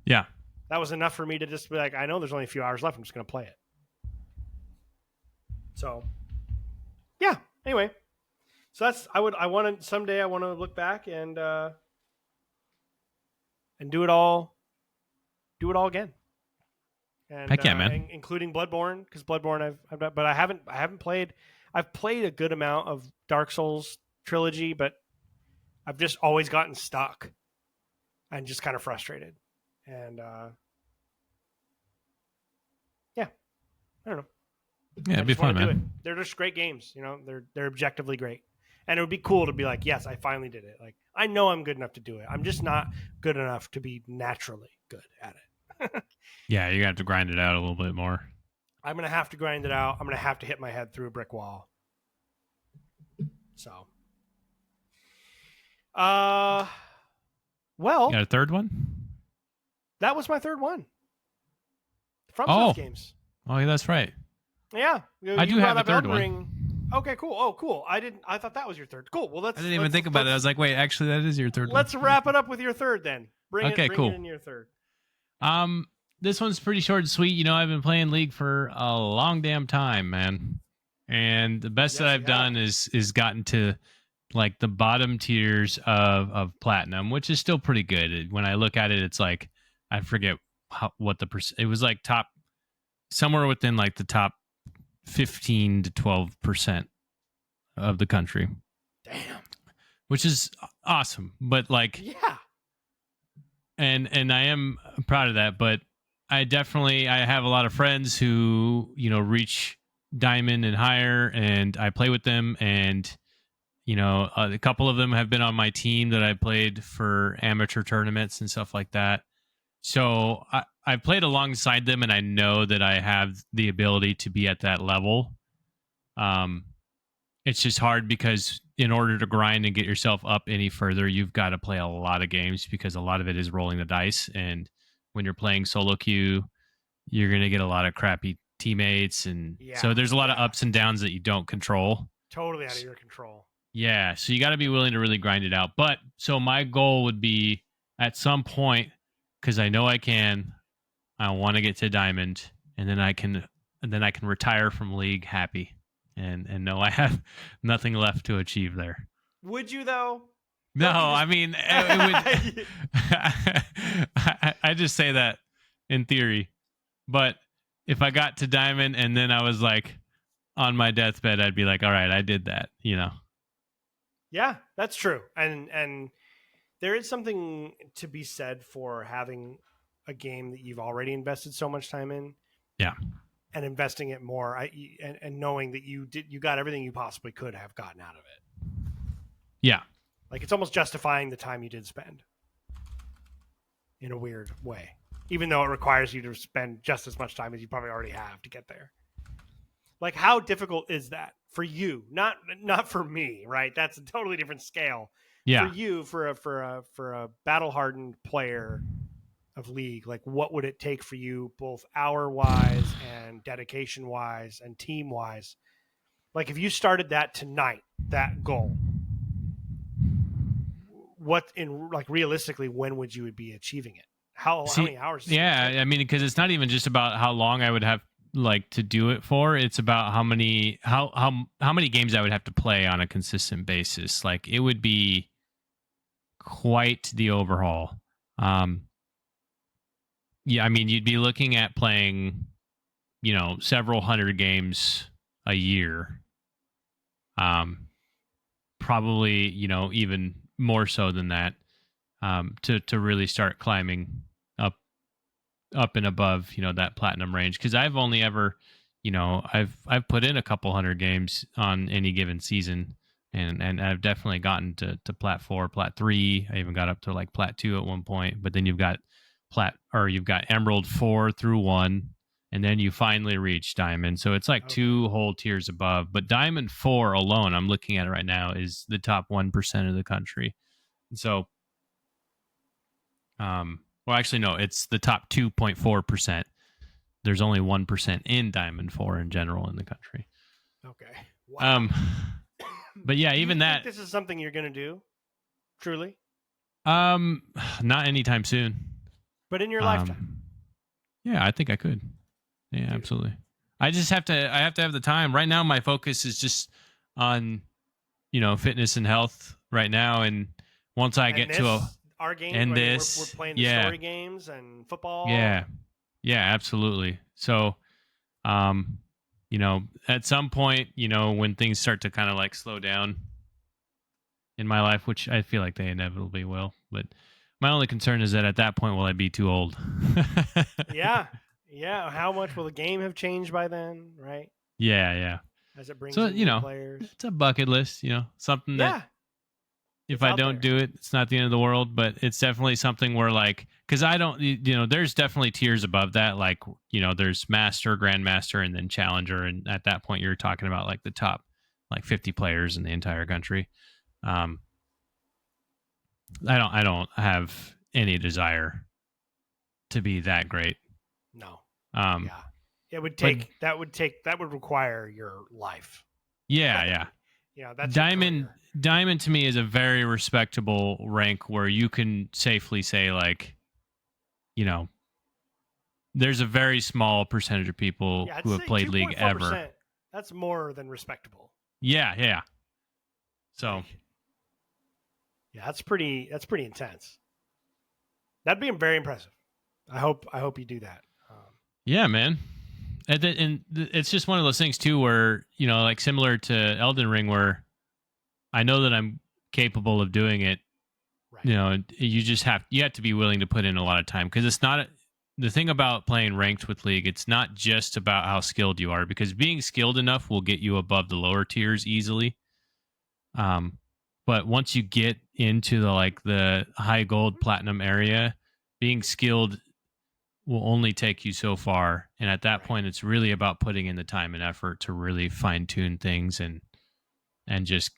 Yeah. That was enough for me to just be like, I know there's only a few hours left. I'm just going to play it. So, yeah. Anyway, so someday I want to look back and do it all again. And heck yeah, man. Including Bloodborne, because Bloodborne but I haven't played. I've played a good amount of Dark Souls trilogy, but I've just always gotten stuck and just kind of frustrated. And yeah, I don't know. Yeah, it'd be fun, man. They're just great games, They're objectively great. And it would be cool to be like, yes, I finally did it. Like, I know I'm good enough to do it. I'm just not good enough to be naturally good at it. Yeah, you're going to have to grind it out a little bit more. I'm going to have to grind it out. I'm going to have to hit my head through a brick wall. So. Well. You got a third one? That was my third one. FromSoft games. Oh, yeah, that's right. Yeah. I do have a third one. Okay, cool. Oh, cool. I thought that was your third. Cool. Well, I didn't even think about it. I was like, wait, actually, that is your third one. Let's wrap it up with your third then. Bring cool. it in your third. This one's pretty short and sweet. I've been playing League for a long damn time, man. And the best that I've done is gotten to like the bottom tiers of platinum, which is still pretty good. When I look at it, it's like, I forget what the percent. It was like somewhere within like the top 15 to 12% of the country. Damn. Which is awesome. But like, yeah. And I am proud of that, but I have a lot of friends who, reach diamond and higher, and I play with them, and a couple of them have been on my team that I played for amateur tournaments and stuff like that. So I've played alongside them, and I know that I have the ability to be at that level. It's just hard because in order to grind and get yourself up any further, you've got to play a lot of games, because a lot of it is rolling the dice. And when you're playing solo queue, you're going to get a lot of crappy teammates. And so there's a lot of ups and downs that you don't control. Totally out of your control. Yeah. So you got to be willing to really grind it out. But so my goal would be at some point, because I know I want to get to diamond, and then I can retire from League happy. And know I have nothing left to achieve there. Would you, though? No, I mean, it would. I just say that in theory. But if I got to diamond and then I was like, on my deathbed, I'd be like, all right, I did that, you know? Yeah, that's true. And there is something to be said for having a game that you've already invested so much time in. Yeah. And investing it more, and knowing that you got everything you possibly could have gotten out of it. Yeah. Like, it's almost justifying the time you did spend in a weird way, even though it requires you to spend just as much time as you probably already have to get there. Like, how difficult is that for you? Not for me, right? That's a totally different scale. For Yeah. you, for a battle hardened player of League, like, what would it take for you, both hour wise and dedication wise and team wise? Like, if you started that tonight, that goal, what in like realistically, when would you be achieving it? How many hours? Yeah, I mean, because it's not even just about how long I would have like to do it for. It's about how many games I would have to play on a consistent basis. Like, it would be quite the overhaul. Yeah, I mean, you'd be looking at playing, several hundred games a year. Probably, even more so than that. To really start climbing up and above, that platinum range. Because I've only ever, I've put in a couple hundred games on any given season, and I've definitely gotten to plat 4, plat 3. I even got up to like plat 2 at one point. But then you've got you've got Emerald 4 through 1, and then you finally reach Diamond. So it's like two whole tiers above. But Diamond 4 alone, I'm looking at it right now, is the top 1% of the country. So well, actually, no, it's the top 2.4%. There's only 1% in Diamond 4 in general in the country. Okay. Wow. But yeah, do even you that. think this is something you're going to do? Truly? Not anytime soon. But in your lifetime? Yeah, I think I could. Yeah, dude, absolutely. I have to have the time. Right now, my focus is just on, fitness and health right now. And once I get to our game, and we're playing the story games and football. Yeah. Yeah, absolutely. So, at some point, when things start to kind of like slow down in my life, which I feel like they inevitably will, but my only concern is that at that point, will I be too old? Yeah. How much will the game have changed by then? Right. Yeah. As it brings in new players. It's a bucket list, something that if I don't do it, it's not the end of the world, but it's definitely something where, like, because I don't, there's definitely tiers above that. Like, there's master, grandmaster, and then challenger. And at that point, you're talking about like the top, like 50 players in the entire country. I don't have any desire to be that great. No. It would take, that would require your life. Yeah. That's Diamond to me is a very respectable rank where you can safely say, like, there's a very small percentage of people who have played League ever. That's more than respectable. Yeah. So, yeah, that's pretty intense. That'd be very impressive. I hope you do that. Yeah, man. And it's just one of those things too, where like similar to Elden Ring, where I know that I'm capable of doing it. Right. You have to be willing to put in a lot of time, because it's not the thing about playing ranked with League. It's not just about how skilled you are, because being skilled enough will get you above the lower tiers easily. But once you get into the high gold platinum area, being skilled will only take you so far. And at that point, it's really about putting in the time and effort to really fine tune things and just,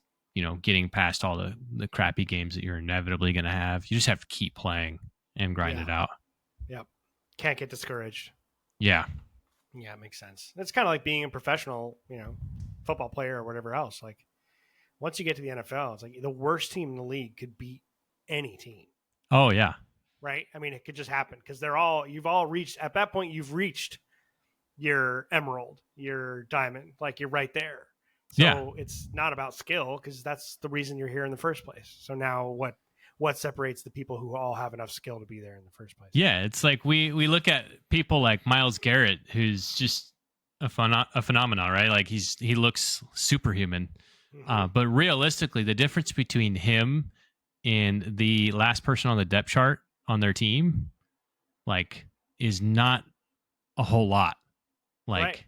getting past all the crappy games that you're inevitably going to have. You just have to keep playing and grind it out. Yep. Can't get discouraged. Yeah. Yeah, it makes sense. It's kind of like being a professional, football player or whatever else. Like, once you get to the NFL, it's like the worst team in the league could beat any team. Oh, yeah. Right? I mean, it could just happen because you've all reached, at that point, you've reached your emerald, your diamond, like you're right there. So it's not about skill, because that's the reason you're here in the first place. So now what separates the people who all have enough skill to be there in the first place? Yeah, it's like we look at people like Myles Garrett, who's just a phenomenon, right? Like he looks superhuman. But realistically, the difference between him and the last person on the depth chart on their team, like, is not a whole lot. Right. Like,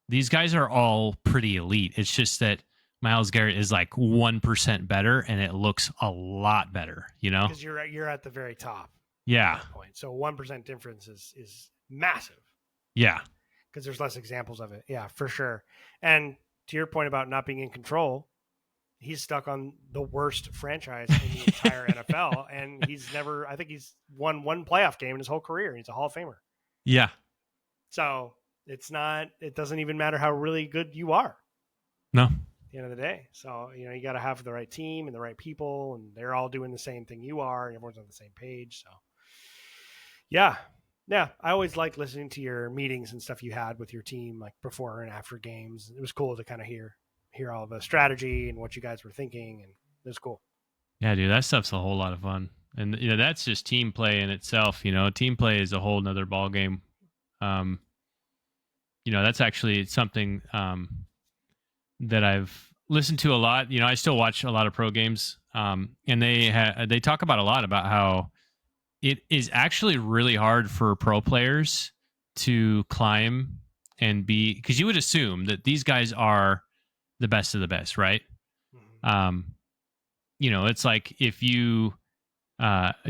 these guys are all pretty elite. It's just that Myles Garrett is like 1% better, and it looks a lot better, you know? Because you're at the very top Yeah. at that point. So 1% difference is massive. Yeah. Because there's less examples of it. Yeah, for sure. And to your point about not being in control, he's stuck on the worst franchise in the entire NFL, and I think he's won one playoff game in his whole career. He's a Hall of Famer. Yeah. So it doesn't even matter how really good you are. No. At the end of the day. So, you got to have the right team and the right people, and they're all doing the same thing you are, and everyone's on the same page. So, yeah. Yeah. I always like listening to your meetings and stuff you had with your team, like before and after games. It was cool to kind of hear all the strategy and what you guys were thinking, and it was cool. Yeah, dude, that stuff's a whole lot of fun. And that's just team play in itself. Team play is a whole nother ball game. That's actually something that I've listened to a lot. I still watch a lot of pro games, and they talk about a lot about how it is actually really hard for pro players to climb and be, because you would assume that these guys are the best of the best, right? Mm-hmm. It's like if you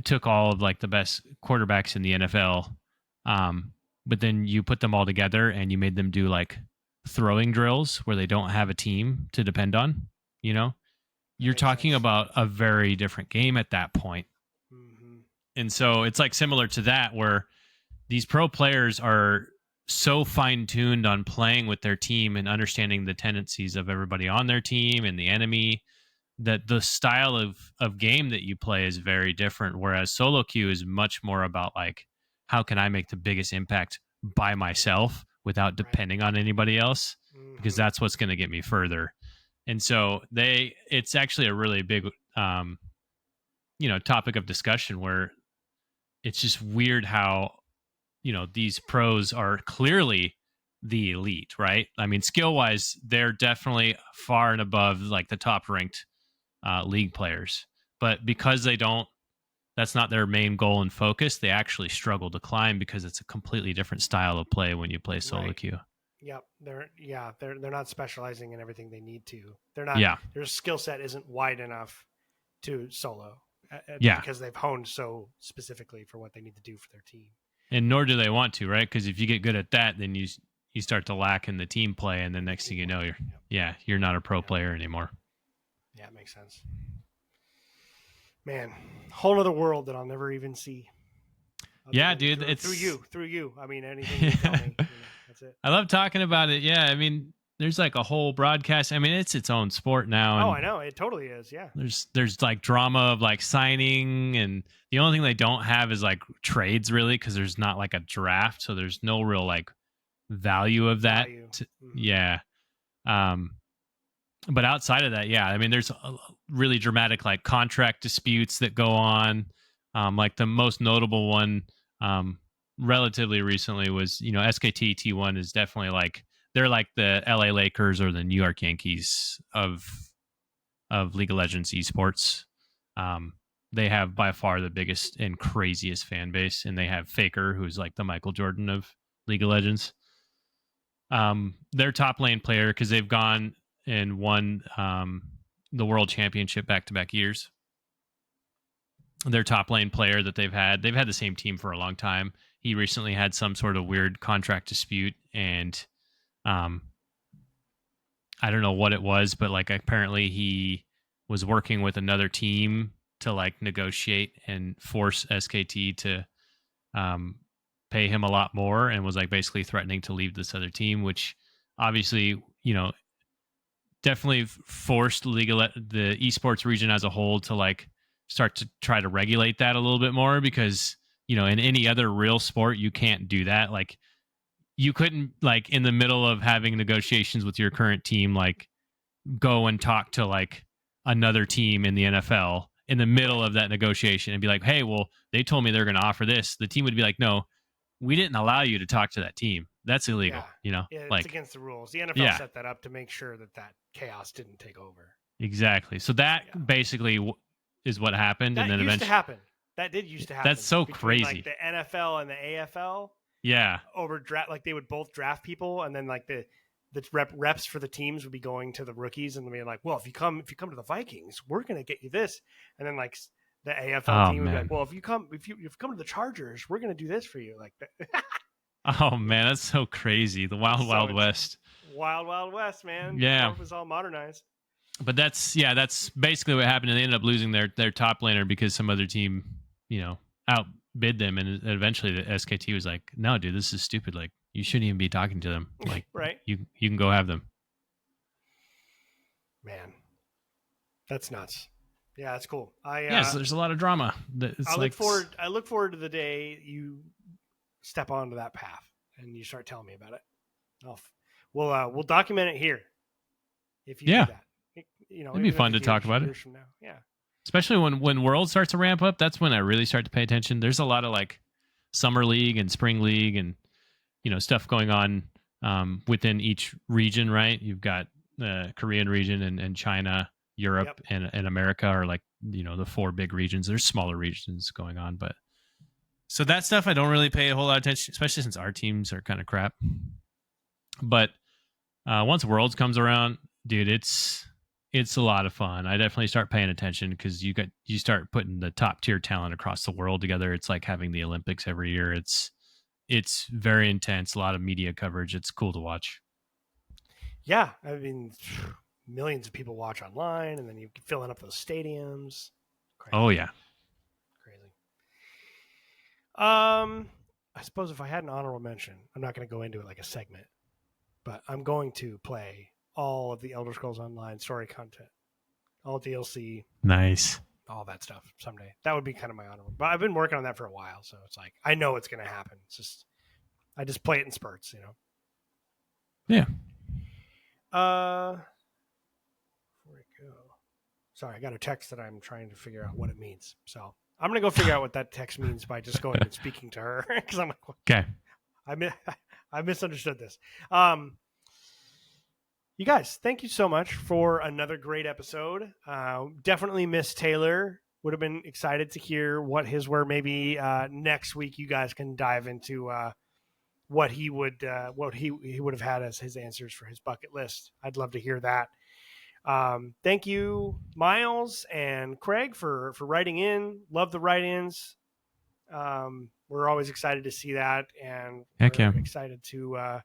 took all of like the best quarterbacks in the NFL, but then you put them all together and you made them do like throwing drills where they don't have a team to depend on, you're talking about a very different game at that point. Mm-hmm. And so it's like similar to that, where these pro players are so fine-tuned on playing with their team and understanding the tendencies of everybody on their team and the enemy, that the style of game that you play is very different. Whereas solo queue is much more about like, how can I make the biggest impact by myself without depending on anybody else? Mm-hmm. Because that's what's going to get me further. And so it's actually a really big, topic of discussion, where it's just weird how, these pros are clearly the elite, right? I mean, skill wise, they're definitely far and above like the top ranked league players. But because that's not their main goal and focus, they actually struggle to climb, because it's a completely different style of play when you play solo queue. Yep. They're not specializing in everything they need to. They're not. Yeah. Their skill set isn't wide enough to solo. Because they've honed so specifically for what they need to do for their team. And nor do they want to, right? Because if you get good at that, then you start to lack in the team play, and the next thing you know, you're not a pro player anymore. Yeah, it makes sense. Man, whole other world that I'll never even see. Dude, it's through you. I mean, anything you tell me, that's it. I love talking about it. Yeah, I mean, there's like a whole broadcast. I mean, it's its own sport now. Oh, I know. It totally is. Yeah. There's like drama of like signing, and the only thing they don't have is like trades, really, because there's not like a draft, so there's no real like value of that. Mm-hmm. Yeah. But outside of that, I mean, there's really dramatic like contract disputes that go on. Like the most notable one, relatively recently was, SKT T1 is definitely like, they're like the LA Lakers or the New York Yankees of League of Legends esports. They have by far the biggest and craziest fan base, and they have Faker, who's like the Michael Jordan of League of Legends. Their top lane player, because they've gone and won the World Championship back-to-back years. Their top lane player that they've had the same team for a long time. He recently had some sort of weird contract dispute, and I don't know what it was, but like apparently he was working with another team to like negotiate and force SKT to pay him a lot more, and was like basically threatening to leave this other team, which obviously, definitely forced the esports region as a whole to like start to try to regulate that a little bit more, because, in any other real sport, you can't do that. Like, you couldn't, like, in the middle of having negotiations with your current team, like, go and talk to like another team in the NFL in the middle of that negotiation and be like, hey, well, they told me they're going to offer this. The team would be like, no, we didn't allow you to talk to that team. that's illegal. Yeah, it's like against the rules. The NFL set that up to make sure that chaos didn't take over. Exactly. So that basically is what happened, that and then used eventually to happen. That did used to happen. That's so between, crazy. Like the NFL and the AFL. Yeah. Over draft, like they would both draft people, and then like the reps for the teams would be going to the rookies and being like, well, if you come to the Vikings, we're gonna get you this, and then like the AFL team would be like, well, if you come to the Chargers, we're gonna do this for you, like that. Oh man, that's so crazy. The Wild West. Wild West, man. Yeah, it was all modernized. But that's basically what happened, and they ended up losing their top laner because some other team, outbid them, and eventually the SKT was like, "No, dude, this is stupid. Like, you shouldn't even be talking to them. Like, right? You can go have them." Man, that's nuts. Yeah, that's cool. So there's a lot of drama. I look forward to the day you step onto that path and you start telling me about it. We'll document it here. If you do that. It'd be fun to talk about it. From now. Yeah. Especially when World starts to ramp up, that's when I really start to pay attention. There's a lot of like summer league and spring league and stuff going on within each region, right? You've got the Korean region and China, Europe, and America are like the 4 big regions. There's smaller regions going on, but so that stuff I don't really pay a whole lot of attention, especially since our teams are kind of crap. But once Worlds comes around, dude, it's a lot of fun. I definitely start paying attention because you start putting the top tier talent across the world together. It's like having the Olympics every year. It's very intense. A lot of media coverage. It's cool to watch. Yeah, I mean, millions of people watch online, and then you filling up those stadiums. Crazy. Oh yeah, crazy. I suppose if I had an honorable mention, I'm not going to go into it like a segment, but I'm going to play all of the Elder Scrolls Online story content, all DLC. Nice. All that stuff someday. That would be kind of my honorable. But I've been working on that for a while, so it's like I know it's going to happen. It's just I just play it in spurts, Yeah. Before I go, sorry, I got a text that I'm trying to figure out what it means. So I'm going to go figure out what that text means by just going and speaking to her because I'm like, okay, I misunderstood this. You guys, thank you so much for another great episode. Definitely miss Taylor. Would have been excited to hear what his were. Maybe next week you guys can dive into what he would have had as his answers for his bucket list. I'd love to hear that. Thank you, Miles and Craig, for writing in. Love the write-ins. We're always excited to see that, and we're excited to.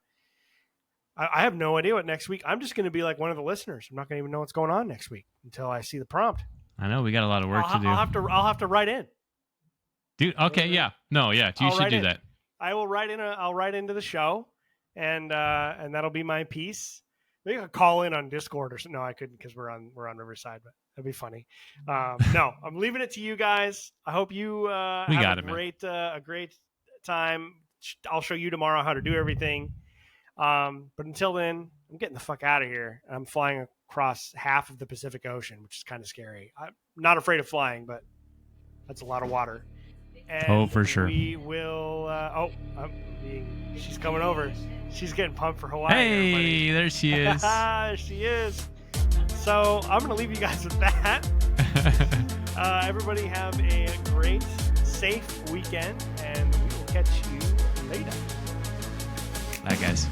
I have no idea what next week. I'm just going to be like one of the listeners. I'm not going to even know what's going on next week until I see the prompt. I know we got a lot of work to do. I'll have to write in. Dude, okay, yeah. No, yeah, you should do that. I will write in. I'll write into the show, and that'll be my piece. Maybe I'll call in on Discord or something. No, I couldn't because we're on Riverside, but that'd be funny. No, I'm leaving it to you guys. I hope you have a great time. I'll show you tomorrow how to do everything. But until then, I'm getting the fuck out of here. I'm flying across half of the Pacific Ocean, which is kind of scary. I'm not afraid of flying, but that's a lot of water. And for sure. We will. She's coming over. She's getting pumped for Hawaii. Hey, everybody. There she is. There she is. So I'm going to leave you guys with that. Everybody have a great, safe weekend, and we will catch you later. Bye, guys.